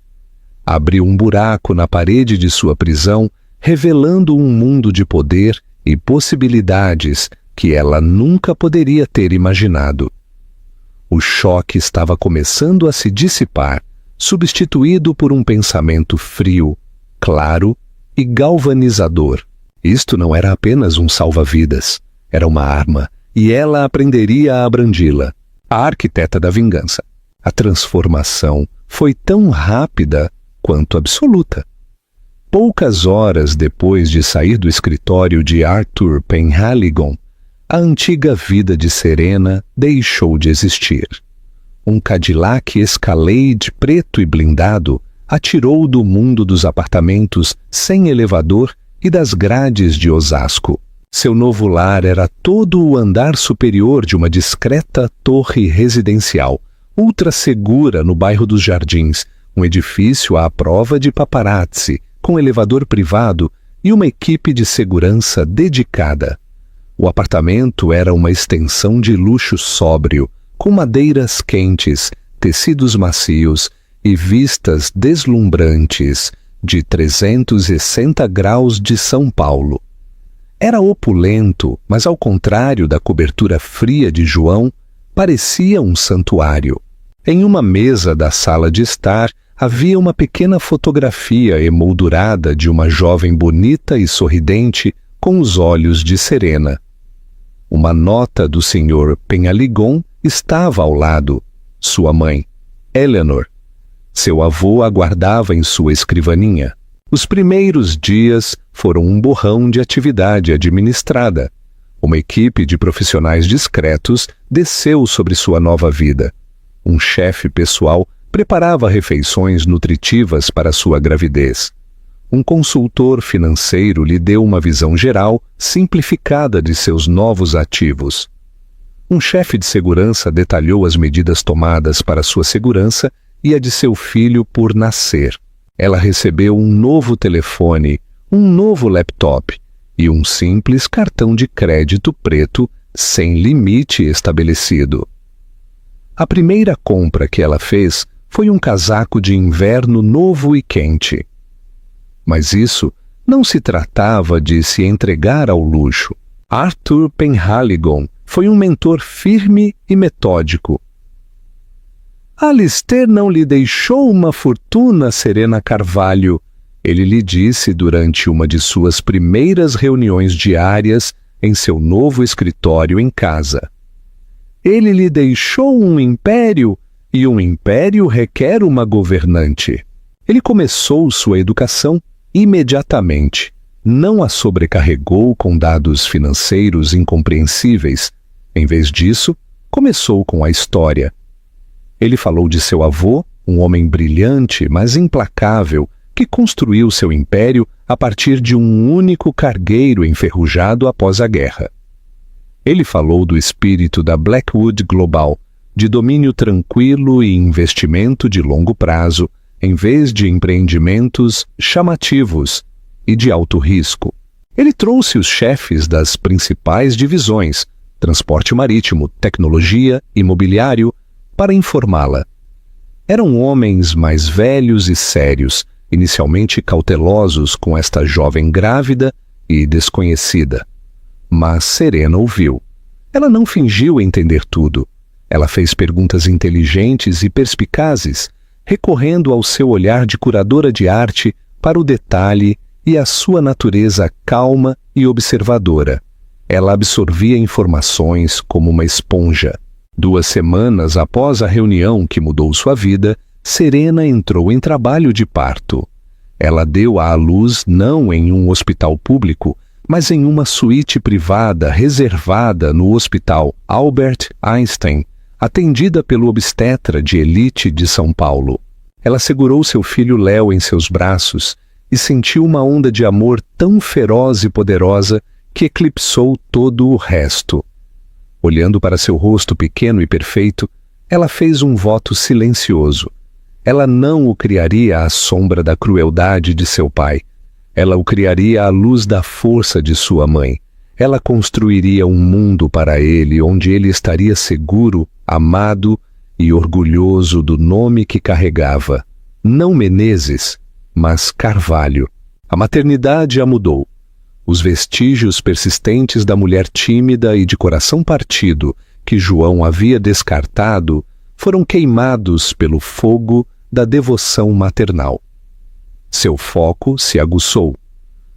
abriu um buraco na parede de sua prisão, revelando um mundo de poder e possibilidades que ela nunca poderia ter imaginado. O choque estava começando a se dissipar, substituído por um pensamento frio, claro e galvanizador. Isto não era apenas um salva-vidas, era uma arma, e ela aprenderia a abrandi-la. A arquiteta da vingança. A transformação foi tão rápida quanto absoluta. Poucas horas depois de sair do escritório de Arthur Penhaligon, a antiga vida de Serena deixou de existir. Um Cadillac Escalade preto e blindado atirou do mundo dos apartamentos sem elevador e das grades de Osasco. Seu novo lar era todo o andar superior de uma discreta torre residencial, ultra segura no bairro dos Jardins, um edifício à prova de paparazzi, com elevador privado e uma equipe de segurança dedicada. O apartamento era uma extensão de luxo sóbrio, com madeiras quentes, tecidos macios e vistas deslumbrantes de 360 graus de São Paulo. Era opulento, mas ao contrário da cobertura fria de João, parecia um santuário. Em uma mesa da sala de estar havia uma pequena fotografia emoldurada de uma jovem bonita e sorridente com os olhos de Serena. Uma nota do Sr. Penhaligon estava ao lado. Sua mãe, Eleanor. Seu avô aguardava em sua escrivaninha. Os primeiros dias foram um borrão de atividade administrada. Uma equipe de profissionais discretos desceu sobre sua nova vida. Um chefe pessoal preparava refeições nutritivas para sua gravidez. Um consultor financeiro lhe deu uma visão geral, simplificada de seus novos ativos. Um chefe de segurança detalhou as medidas tomadas para sua segurança e a de seu filho por nascer. Ela recebeu um novo telefone, um novo laptop e um simples cartão de crédito preto sem limite estabelecido. A primeira compra que ela fez foi um casaco de inverno novo e quente. Mas isso não se tratava de se entregar ao luxo. Arthur Penhaligon foi um mentor firme e metódico. Alistair não lhe deixou uma fortuna, Serena Carvalho, ele lhe disse durante uma de suas primeiras reuniões diárias em seu novo escritório em casa. Ele lhe deixou um império, e um império requer uma governante. Ele começou sua educação imediatamente. Não a sobrecarregou com dados financeiros incompreensíveis. Em vez disso, começou com a história. Ele falou de seu avô, um homem brilhante, mas implacável, que construiu seu império a partir de um único cargueiro enferrujado após a guerra. Ele falou do espírito da Blackwood Global, de domínio tranquilo e investimento de longo prazo, em vez de empreendimentos chamativos e de alto risco. Ele trouxe os chefes das principais divisões, transporte marítimo, tecnologia, imobiliário, para informá-la. Eram homens mais velhos e sérios, inicialmente cautelosos com esta jovem grávida e desconhecida. Mas Serena ouviu. Ela não fingiu entender tudo. Ela fez perguntas inteligentes e perspicazes, recorrendo ao seu olhar de curadora de arte para o detalhe e a sua natureza calma e observadora. Ela absorvia informações como uma esponja. 2 semanas após a reunião que mudou sua vida, Serena entrou em trabalho de parto. Ela deu à luz não em um hospital público, mas em uma suíte privada reservada no Hospital Albert Einstein, atendida pelo obstetra de elite de São Paulo. Ela segurou seu filho Léo em seus braços e sentiu uma onda de amor tão feroz e poderosa que eclipsou todo o resto. Olhando para seu rosto pequeno e perfeito, ela fez um voto silencioso. Ela não o criaria à sombra da crueldade de seu pai. Ela o criaria à luz da força de sua mãe. Ela construiria um mundo para ele onde ele estaria seguro amado e orgulhoso do nome que carregava, não Menezes, mas Carvalho. A maternidade a mudou. Os vestígios persistentes da mulher tímida e de coração partido que João havia descartado foram queimados pelo fogo da devoção maternal. Seu foco se aguçou.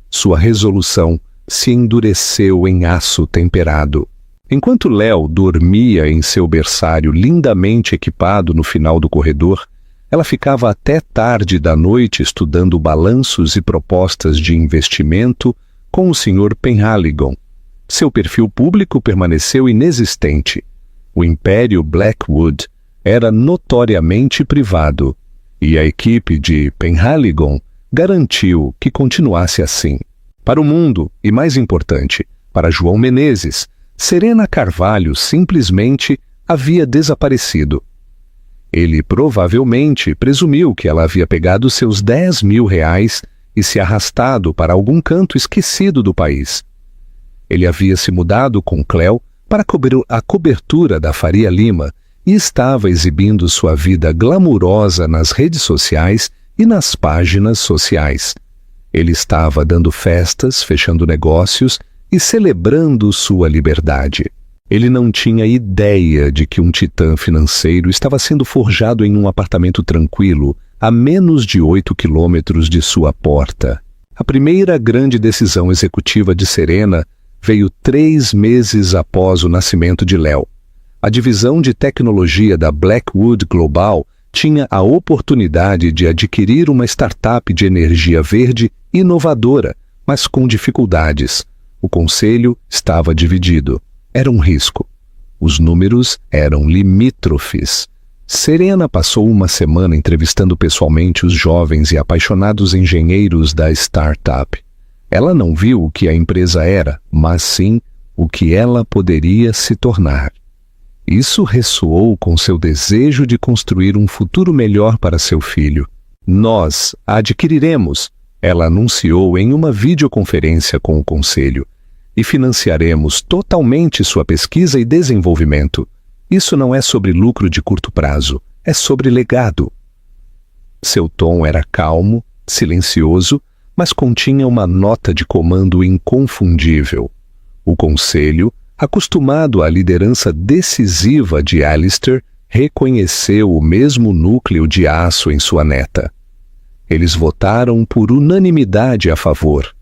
Sua resolução se endureceu em aço temperado. Enquanto Léo dormia em seu berçário lindamente equipado no final do corredor, ela ficava até tarde da noite estudando balanços e propostas de investimento com o Sr. Penhaligon. Seu perfil público permaneceu inexistente. O império Blackwood era notoriamente privado, e a equipe de Penhaligon garantiu que continuasse assim. Para o mundo, e mais importante, para João Menezes, Serena Carvalho simplesmente havia desaparecido. Ele provavelmente presumiu que ela havia pegado seus R$10.000 e se arrastado para algum canto esquecido do país. Ele havia se mudado com Cleo para cobrir a cobertura da Faria Lima e estava exibindo sua vida glamurosa nas redes sociais e nas páginas sociais. Ele estava dando festas, fechando negócios e celebrando sua liberdade. Ele não tinha ideia de que um titã financeiro estava sendo forjado em um apartamento tranquilo, a menos de 8 quilômetros de sua porta. A primeira grande decisão executiva de Serena veio 3 meses após o nascimento de Léo. A divisão de tecnologia da Blackwood Global tinha a oportunidade de adquirir uma startup de energia verde inovadora, mas com dificuldades. O conselho estava dividido. Era um risco. Os números eram limítrofes. Serena passou uma semana entrevistando pessoalmente os jovens e apaixonados engenheiros da startup. Ela não viu o que a empresa era, mas sim o que ela poderia se tornar. Isso ressoou com seu desejo de construir um futuro melhor para seu filho. Nós a adquiriremos, ela anunciou em uma videoconferência com o conselho, e financiaremos totalmente sua pesquisa e desenvolvimento. Isso não é sobre lucro de curto prazo, é sobre legado. Seu tom era calmo, silencioso, mas continha uma nota de comando inconfundível. O conselho, acostumado à liderança decisiva de Alistair, reconheceu o mesmo núcleo de aço em sua neta. Eles votaram por unanimidade a favor.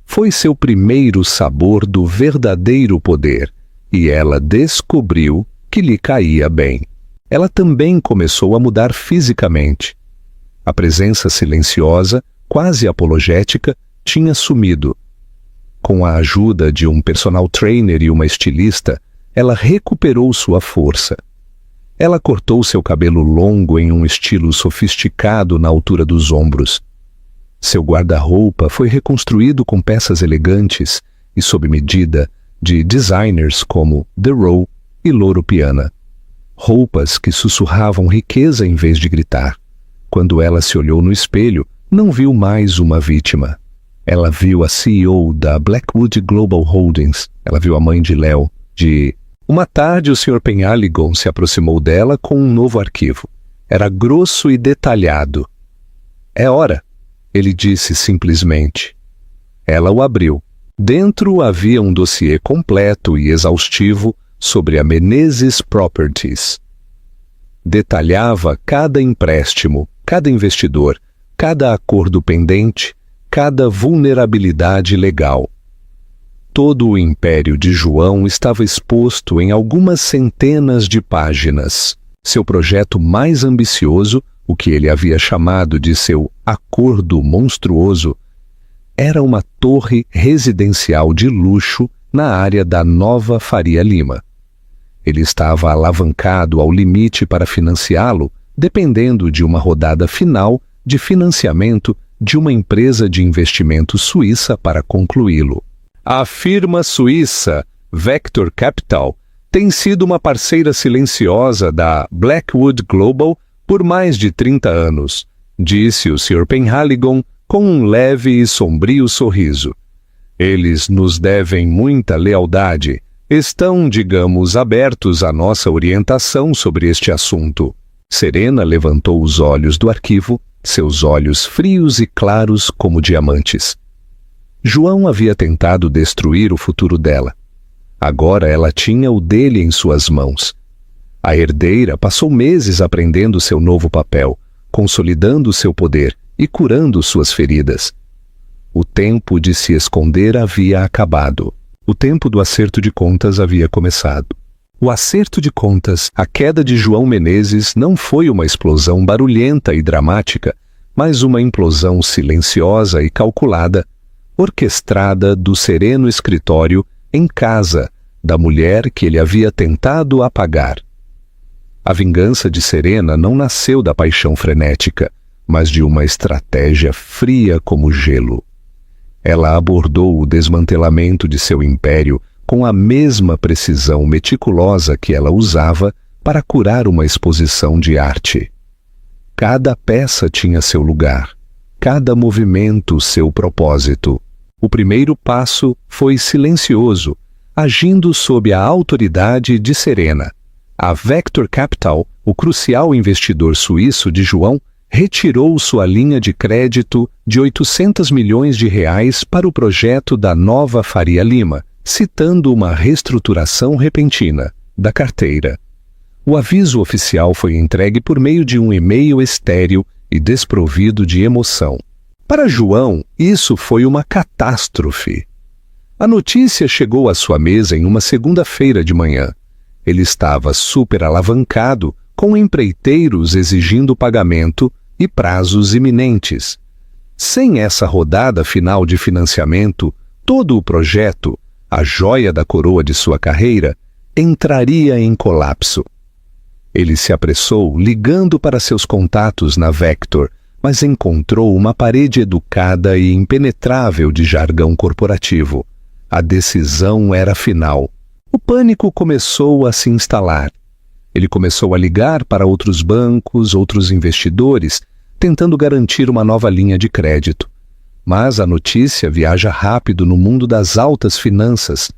Foi seu primeiro sabor do verdadeiro poder, e ela descobriu que lhe caía bem. Ela também começou a mudar fisicamente. A presença silenciosa, quase apologética, tinha sumido. Com a ajuda de um personal trainer e uma estilista, ela recuperou sua força. Ela cortou seu cabelo longo em um estilo sofisticado na altura dos ombros. Seu guarda-roupa foi reconstruído com peças elegantes e sob medida de designers como The Row e Loro Piana. Roupas que sussurravam riqueza em vez de gritar. Quando ela se olhou no espelho, não viu mais uma vítima. Ela viu a CEO da Blackwood Global Holdings. Ela viu a mãe de Léo. Uma tarde, o Sr. Penhaligon se aproximou dela com um novo arquivo. Era grosso e detalhado. "É hora", ele disse simplesmente. Ela o abriu. Dentro havia um dossiê completo e exaustivo sobre a Menezes Properties. Detalhava cada empréstimo, cada investidor, cada acordo pendente, cada vulnerabilidade legal. Todo o império de João estava exposto em algumas centenas de páginas. Seu projeto mais ambicioso, o que ele havia chamado de seu acordo monstruoso, era uma torre residencial de luxo na área da Nova Faria Lima. Ele estava alavancado ao limite para financiá-lo, dependendo de uma rodada final de financiamento de uma empresa de investimento suíça para concluí-lo. A firma suíça Vector Capital tem sido uma parceira silenciosa da Blackwood Global por mais de 30 anos, disse o Sr. Penhaligon com um leve e sombrio sorriso. Eles nos devem muita lealdade, estão, digamos, abertos à nossa orientação sobre este assunto. Serena levantou os olhos do arquivo, seus olhos frios e claros como diamantes. João havia tentado destruir o futuro dela. Agora ela tinha o dele em suas mãos. A herdeira passou meses aprendendo seu novo papel, consolidando seu poder e curando suas feridas. O tempo de se esconder havia acabado. O tempo do acerto de contas havia começado. O acerto de contas, a queda de João Menezes, não foi uma explosão barulhenta e dramática, mas uma implosão silenciosa e calculada, orquestrada do sereno escritório em casa da mulher que ele havia tentado apagar. A vingança de Serena não nasceu da paixão frenética, mas de uma estratégia fria como gelo. Ela abordou o desmantelamento de seu império com a mesma precisão meticulosa que ela usava para curar uma exposição de arte. Cada peça tinha seu lugar, cada movimento seu propósito. O primeiro passo foi silencioso, agindo sob a autoridade de Serena. A Vector Capital, o crucial investidor suíço de João, retirou sua linha de crédito de 800 milhões de reais para o projeto da nova Faria Lima, citando uma reestruturação repentina da carteira. O aviso oficial foi entregue por meio de um e-mail estéril e desprovido de emoção. Para João, isso foi uma catástrofe. A notícia chegou à sua mesa em uma segunda-feira de manhã. Ele estava superalavancado, com empreiteiros exigindo pagamento e prazos iminentes. Sem essa rodada final de financiamento, todo o projeto, a joia da coroa de sua carreira, entraria em colapso. Ele se apressou, ligando para seus contatos na Vector, mas encontrou uma parede educada e impenetrável de jargão corporativo. A decisão era final. O pânico começou a se instalar. Ele começou a ligar para outros bancos, outros investidores, tentando garantir uma nova linha de crédito. Mas a notícia viaja rápido no mundo das altas finanças.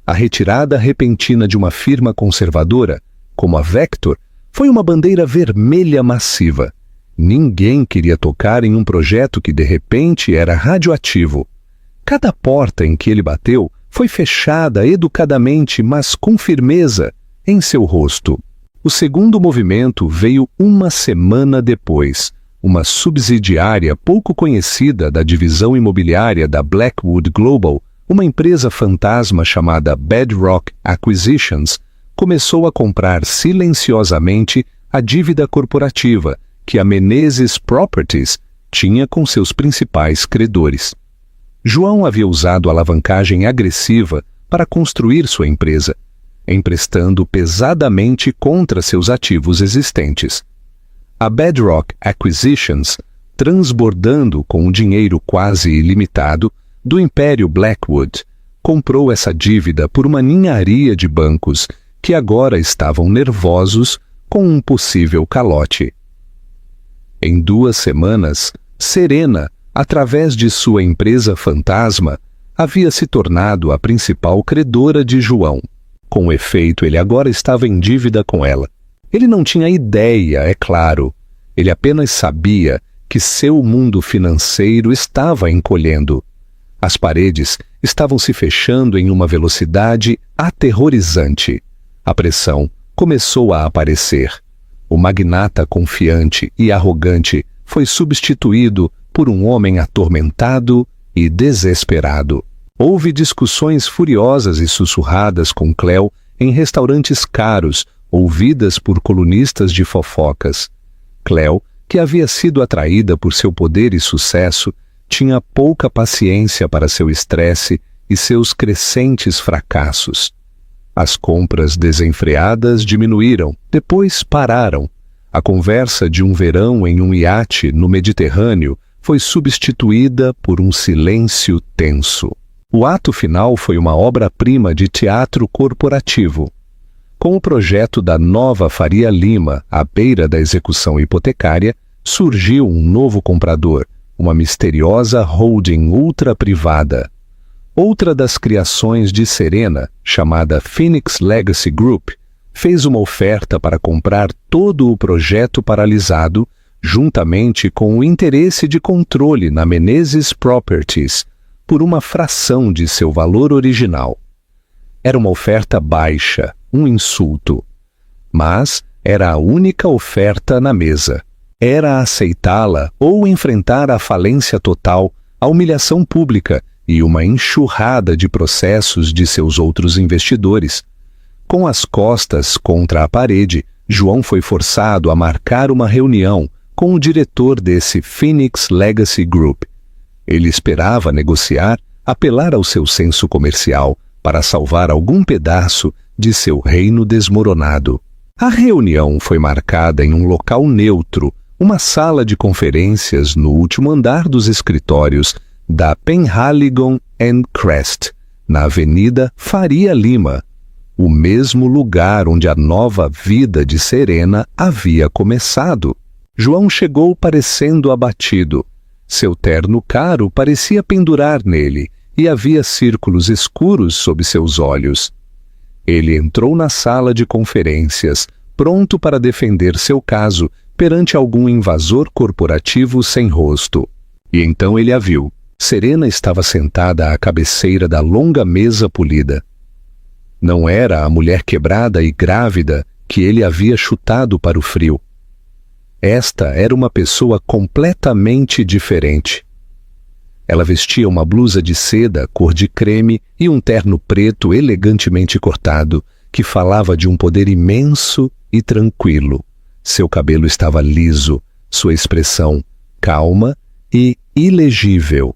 A retirada repentina de uma firma conservadora, como a Vector, foi uma bandeira vermelha massiva. Ninguém queria tocar em um projeto que de repente era radioativo. Cada porta em que ele bateu foi fechada educadamente, mas com firmeza, em seu rosto. O segundo movimento veio uma semana depois. Uma subsidiária pouco conhecida da divisão imobiliária da Blackwood Global, uma empresa fantasma chamada Bedrock Acquisitions, começou a comprar silenciosamente a dívida corporativa que a Menezes Properties tinha com seus principais credores. João havia usado alavancagem agressiva para construir sua empresa, emprestando pesadamente contra seus ativos existentes. A Bedrock Acquisitions, transbordando com um dinheiro quase ilimitado do império Blackwood, comprou essa dívida por uma ninharia de bancos que agora estavam nervosos com um possível calote. Em 2 semanas, Serena, através de sua empresa fantasma, havia se tornado a principal credora de João. Com efeito, ele agora estava em dívida com ela. Ele não tinha ideia, é claro. Ele apenas sabia que seu mundo financeiro estava encolhendo. As paredes estavam se fechando em uma velocidade aterrorizante. A pressão começou a aparecer. O magnata confiante e arrogante foi substituído por um homem atormentado e desesperado. Houve discussões furiosas e sussurradas com Cleo em restaurantes caros, ouvidas por colunistas de fofocas. Cleo, que havia sido atraída por seu poder e sucesso, tinha pouca paciência para seu estresse e seus crescentes fracassos. As compras desenfreadas diminuíram, depois pararam. A conversa de um verão em um iate no Mediterrâneo foi substituída por um silêncio tenso. O ato final foi uma obra-prima de teatro corporativo. Com o projeto da nova Faria Lima à beira da execução hipotecária, surgiu um novo comprador, uma misteriosa holding ultra-privada. outra das criações de Serena, chamada Phoenix Legacy Group, fez uma oferta para comprar todo o projeto paralisado, juntamente com o interesse de controle na Menezes Properties, por uma fração de seu valor original. Era uma oferta baixa, um insulto. Mas era a única oferta na mesa. Era aceitá-la ou enfrentar a falência total, a humilhação pública e uma enxurrada de processos de seus outros investidores. Com as costas contra a parede, João foi forçado a marcar uma reunião com o diretor desse Phoenix Legacy Group. Ele esperava negociar, apelar ao seu senso comercial para salvar algum pedaço de seu reino desmoronado. A reunião foi marcada em um local neutro, uma sala de conferências no último andar dos escritórios da Penhaligon & Crest, na Avenida Faria Lima, o mesmo lugar onde a nova vida de Serena havia começado. João chegou parecendo abatido. Seu terno caro parecia pendurar nele e havia círculos escuros sob seus olhos. Ele entrou na sala de conferências, pronto para defender seu caso perante algum invasor corporativo sem rosto. E então ele a viu. Serena estava sentada à cabeceira da longa mesa polida. Não era a mulher quebrada e grávida que ele havia chutado para o frio. Esta era uma pessoa completamente diferente. Ela vestia uma blusa de seda cor de creme e um terno preto elegantemente cortado, que falava de um poder imenso e tranquilo. Seu cabelo estava liso, sua expressão calma e ilegível.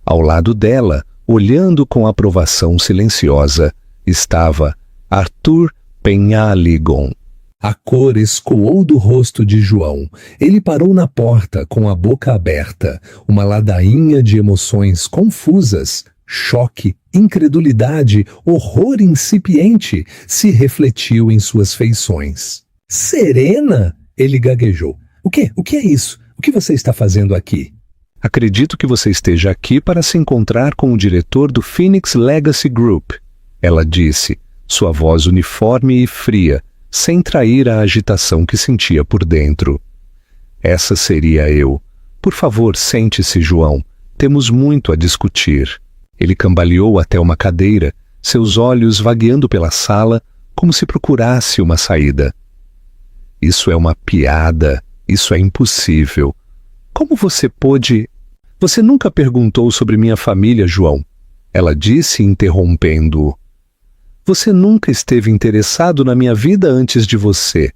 Ao lado dela, olhando com aprovação silenciosa, estava Arthur Penhaligon. A cor escoou do rosto de João. Ele parou na porta com a boca aberta, uma ladainha de emoções confusas. Choque, incredulidade, horror incipiente se refletiu em suas feições. Serena? Ele gaguejou. O quê? O que é isso? O que você está fazendo aqui? Acredito que você esteja aqui para se encontrar com o diretor do Phoenix Legacy Group. Ela disse, sua voz uniforme e fria, sem trair a agitação que sentia por dentro. Essa seria eu. Por favor, sente-se, João. Temos muito a discutir. Ele cambaleou até uma cadeira, seus olhos vagueando pela sala, como se procurasse uma saída. Isso é uma piada. Isso é impossível. Como você pôde... Você nunca perguntou sobre minha família, João. Ela disse, interrompendo-o. Você nunca esteve interessado na minha vida antes de você.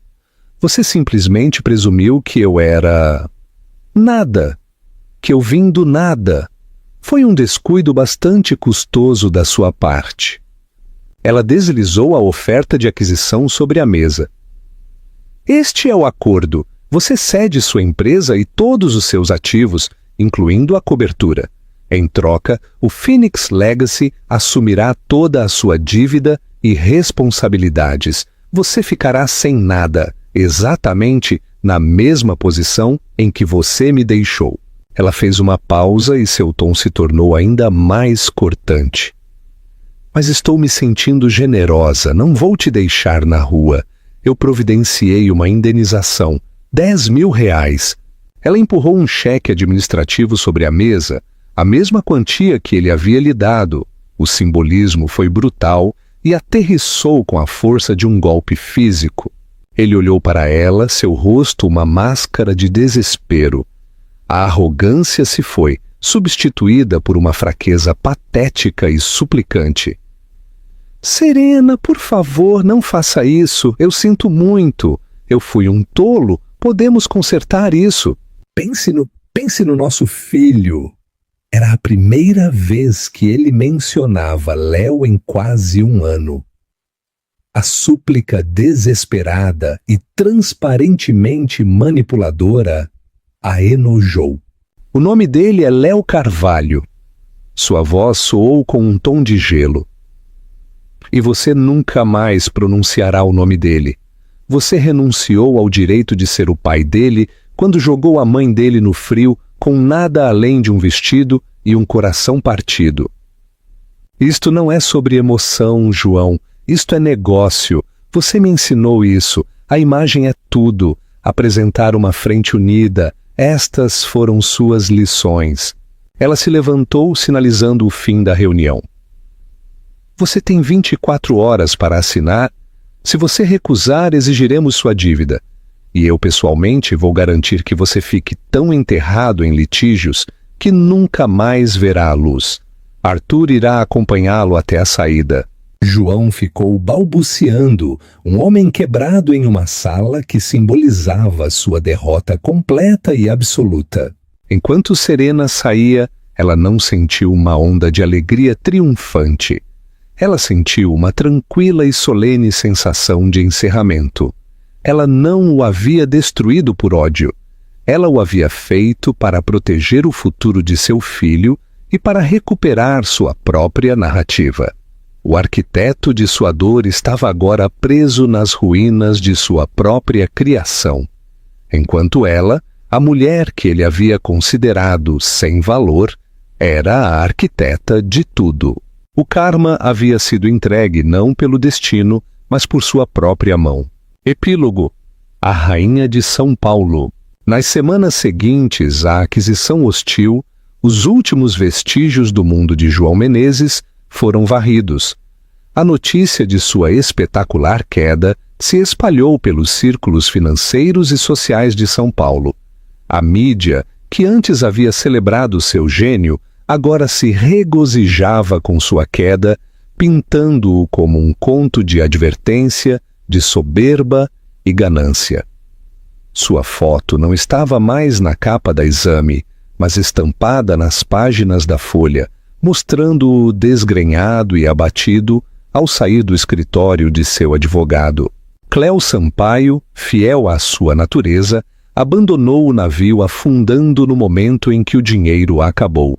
Você simplesmente presumiu que eu era... nada. Que eu vim do nada. Foi um descuido bastante custoso da sua parte. Ela deslizou a oferta de aquisição sobre a mesa. Este é o acordo. Você cede sua empresa e todos os seus ativos, incluindo a cobertura. Em troca, o Phoenix Legacy assumirá toda a sua dívida e responsabilidades. Você ficará sem nada, exatamente na mesma posição em que você me deixou. Ela fez uma pausa e seu tom se tornou ainda mais cortante. Mas estou me sentindo generosa, não vou te deixar na rua. Eu providenciei uma indenização, R$10.000. Ela empurrou um cheque administrativo sobre a mesa, a mesma quantia que ele havia lhe dado. O simbolismo foi brutal e aterrissou com a força de um golpe físico. Ele olhou para ela, seu rosto uma máscara de desespero. A arrogância se foi, substituída por uma fraqueza patética e suplicante. Serena, por favor, não faça isso. Eu sinto muito. Eu fui um tolo. Podemos consertar isso. Pense no nosso filho. Era a primeira vez que ele mencionava Léo em quase um ano. A súplica desesperada e transparentemente manipuladora a enojou. O nome dele é Léo Carvalho. Sua voz soou com um tom de gelo. E você nunca mais pronunciará o nome dele. Você renunciou ao direito de ser o pai dele quando jogou a mãe dele no frio com nada além de um vestido e um coração partido. Isto não é sobre emoção, João. Isto é negócio. Você me ensinou isso. A imagem é tudo. Apresentar uma frente unida. Estas foram suas lições. Ela se levantou, sinalizando o fim da reunião. Você tem 24 horas para assinar. Se você recusar, exigiremos sua dívida. E eu, pessoalmente, vou garantir que você fique tão enterrado em litígios que nunca mais verá a luz. Arthur irá acompanhá-lo até a saída. João ficou balbuciando, um homem quebrado em uma sala que simbolizava sua derrota completa e absoluta. Enquanto Serena saía, ela não sentiu uma onda de alegria triunfante. Ela sentiu uma tranquila e solene sensação de encerramento. Ela não o havia destruído por ódio. Ela o havia feito para proteger o futuro de seu filho e para recuperar sua própria narrativa. O arquiteto de sua dor estava agora preso nas ruínas de sua própria criação, enquanto ela, a mulher que ele havia considerado sem valor, era a arquiteta de tudo. O karma havia sido entregue não pelo destino, mas por sua própria mão. Epílogo: A Rainha de São Paulo. Nas semanas seguintes à aquisição hostil, os últimos vestígios do mundo de João Menezes foram varridos. A notícia de sua espetacular queda se espalhou pelos círculos financeiros e sociais de São Paulo. A mídia, que antes havia celebrado seu gênio, agora se regozijava com sua queda, pintando-o como um conto de advertência, de soberba e ganância. Sua foto não estava mais na capa da Exame, mas estampada nas páginas da Folha, mostrando-o desgrenhado e abatido ao sair do escritório de seu advogado. Cléo Sampaio, fiel à sua natureza, abandonou o navio afundando no momento em que o dinheiro acabou.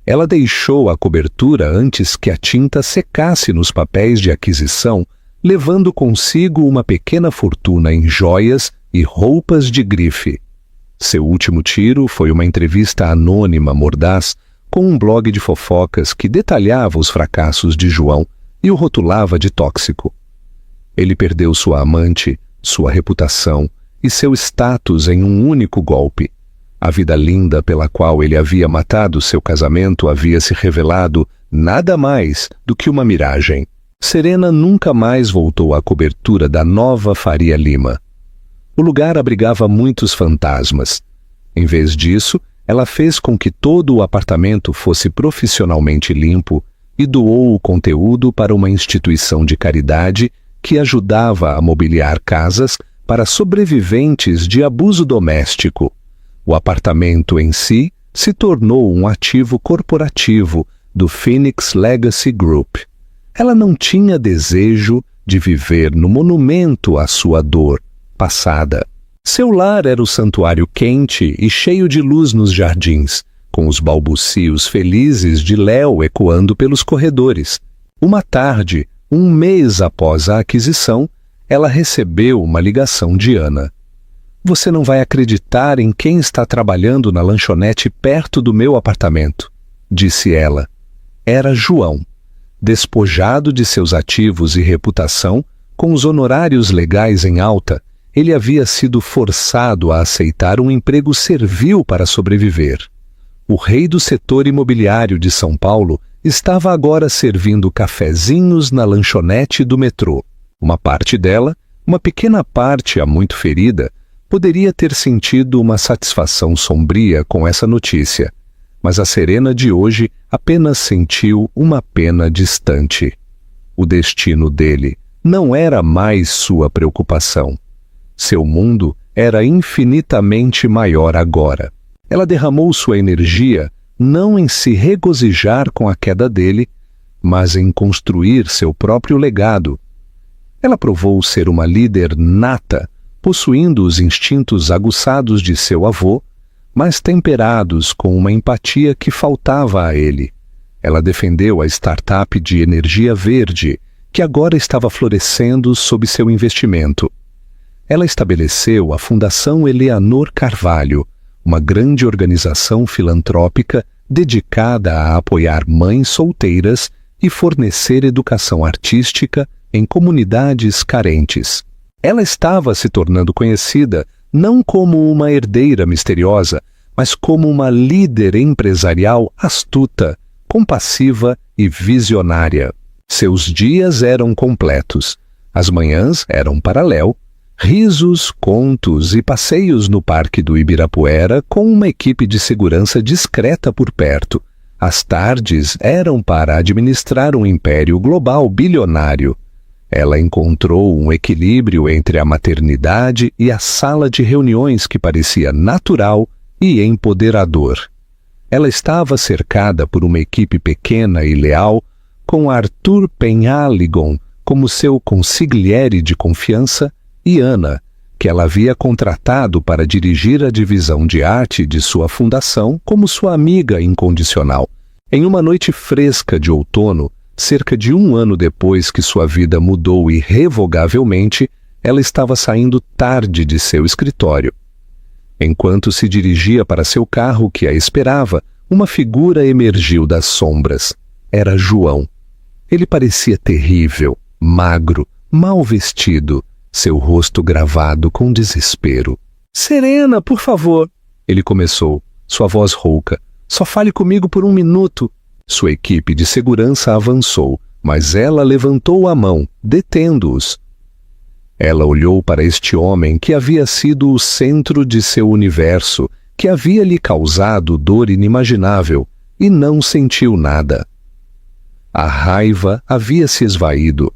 Ela deixou a cobertura antes que a tinta secasse nos papéis de aquisição, levando consigo uma pequena fortuna em joias e roupas de grife. Seu último tiro foi uma entrevista anônima mordaz com um blog de fofocas que detalhava os fracassos de João e o rotulava de tóxico. Ele perdeu sua amante, sua reputação e seu status em um único golpe. A vida linda pela qual ele havia matado seu casamento havia se revelado nada mais do que uma miragem. Serena nunca mais voltou à cobertura da nova Faria Lima. O lugar abrigava muitos fantasmas. Em vez disso, ela fez com que todo o apartamento fosse profissionalmente limpo e doou o conteúdo para uma instituição de caridade que ajudava a mobiliar casas para sobreviventes de abuso doméstico. O apartamento em si se tornou um ativo corporativo do Phoenix Legacy Group. Ela não tinha desejo de viver no monumento à sua dor passada. Seu lar era o santuário quente e cheio de luz nos jardins, com os balbucios felizes de Léo ecoando pelos corredores. Uma tarde, um mês após a aquisição, ela recebeu uma ligação de Ana. Você não vai acreditar em quem está trabalhando na lanchonete perto do meu apartamento, disse ela. Era João. Despojado de seus ativos e reputação, com os honorários legais em alta, ele havia sido forçado a aceitar um emprego servil para sobreviver. O rei do setor imobiliário de São Paulo estava agora servindo cafezinhos na lanchonete do metrô. Uma parte dela, uma pequena parte há muito ferida, poderia ter sentido uma satisfação sombria com essa notícia, mas a Serena de hoje apenas sentiu uma pena distante. O destino dele não era mais sua preocupação. Seu mundo era infinitamente maior agora. Ela derramou sua energia não em se regozijar com a queda dele, mas em construir seu próprio legado. Ela provou ser uma líder nata, possuindo os instintos aguçados de seu avô, mas temperados com uma empatia que faltava a ele. Ela defendeu a startup de energia verde, que agora estava florescendo sob seu investimento. Ela estabeleceu a Fundação Eleanor Carvalho, uma grande organização filantrópica dedicada a apoiar mães solteiras e fornecer educação artística em comunidades carentes. Ela estava se tornando conhecida não como uma herdeira misteriosa, mas como uma líder empresarial astuta, compassiva e visionária. Seus dias eram completos. As manhãs eram para Léo, risos, contos e passeios no Parque do Ibirapuera com uma equipe de segurança discreta por perto. As tardes eram para administrar um império global bilionário. Ela encontrou um equilíbrio entre a maternidade e a sala de reuniões que parecia natural e empoderador. Ela estava cercada por uma equipe pequena e leal, com Arthur Penhaligon como seu consigliere de confiança e Ana, que ela havia contratado para dirigir a divisão de arte de sua fundação, como sua amiga incondicional. Em uma noite fresca de outono, cerca de 1 ano depois que sua vida mudou irrevogavelmente, ela estava saindo tarde de seu escritório. Enquanto se dirigia para seu carro que a esperava, uma figura emergiu das sombras. Era João. Ele parecia terrível, magro, mal vestido, seu rosto gravado com desespero. "Serena, por favor!" Ele começou, sua voz rouca. "Só fale comigo por 1 minuto." Sua equipe de segurança avançou, mas ela levantou a mão, detendo-os. Ela olhou para este homem que havia sido o centro de seu universo, que havia lhe causado dor inimaginável, e não sentiu nada. A raiva havia se esvaído.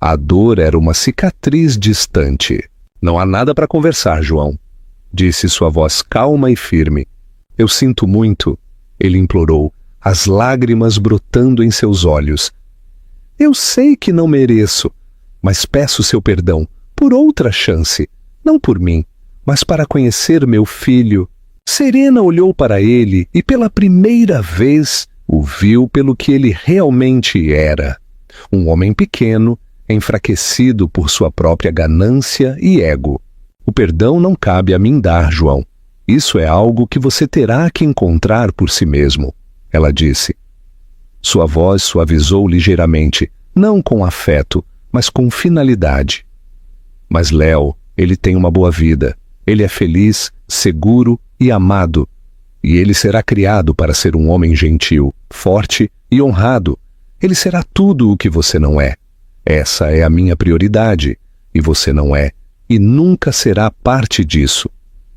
A dor era uma cicatriz distante. "Não há nada para conversar, João", disse sua voz calma e firme. "Eu sinto muito", ele implorou, as lágrimas brotando em seus olhos. "Eu sei que não mereço, mas peço seu perdão por outra chance, não por mim, mas para conhecer meu filho." Serena olhou para ele e pela primeira vez o viu pelo que ele realmente era. Um homem pequeno, enfraquecido por sua própria ganância e ego. "O perdão não cabe a mim dar, João. Isso é algo que você terá que encontrar por si mesmo", ela disse. Sua voz suavizou ligeiramente, não com afeto, mas com finalidade. "Mas Léo, ele tem uma boa vida. Ele é feliz, seguro e amado. E ele será criado para ser um homem gentil, forte e honrado. Ele será tudo o que você não é. Essa é a minha prioridade, e você não é, e nunca será parte disso.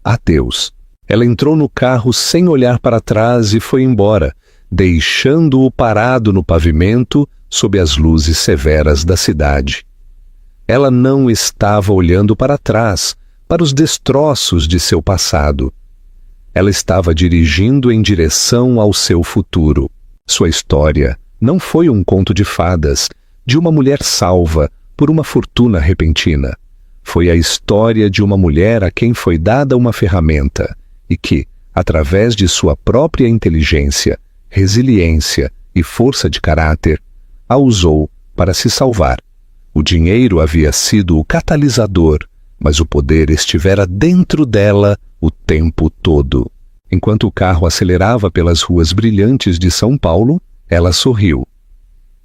Adeus." Ela entrou no carro sem olhar para trás e foi embora, deixando-o parado no pavimento sob as luzes severas da cidade. Ela não estava olhando para trás, para os destroços de seu passado. Ela estava dirigindo em direção ao seu futuro. Sua história não foi um conto de fadas, de uma mulher salva por uma fortuna repentina. Foi a história de uma mulher a quem foi dada uma ferramenta e que, através de sua própria inteligência, resiliência e força de caráter, a usou para se salvar. O dinheiro havia sido o catalisador, mas o poder estivera dentro dela o tempo todo. Enquanto o carro acelerava pelas ruas brilhantes de São Paulo, ela sorriu.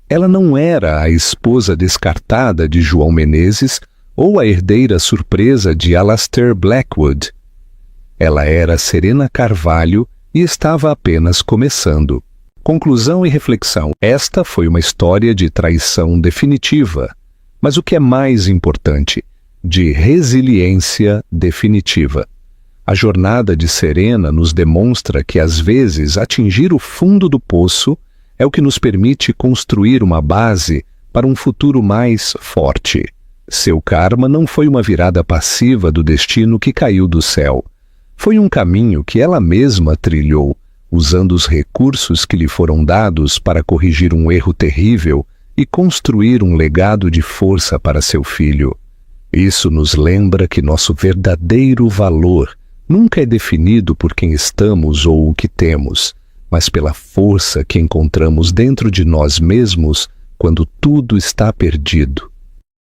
Ela não era a esposa descartada de João Menezes ou a herdeira surpresa de Alastair Blackwood. Ela era Serena Carvalho e estava apenas começando. Conclusão e reflexão. Esta foi uma história de traição definitiva, mas o que é mais importante, de resiliência definitiva. A jornada de Serena nos demonstra que, às vezes, atingir o fundo do poço é o que nos permite construir uma base para um futuro mais forte. Seu karma não foi uma virada passiva do destino que caiu do céu. Foi um caminho que ela mesma trilhou, usando os recursos que lhe foram dados para corrigir um erro terrível e construir um legado de força para seu filho. Isso nos lembra que nosso verdadeiro valor nunca é definido por quem estamos ou o que temos, mas pela força que encontramos dentro de nós mesmos quando tudo está perdido.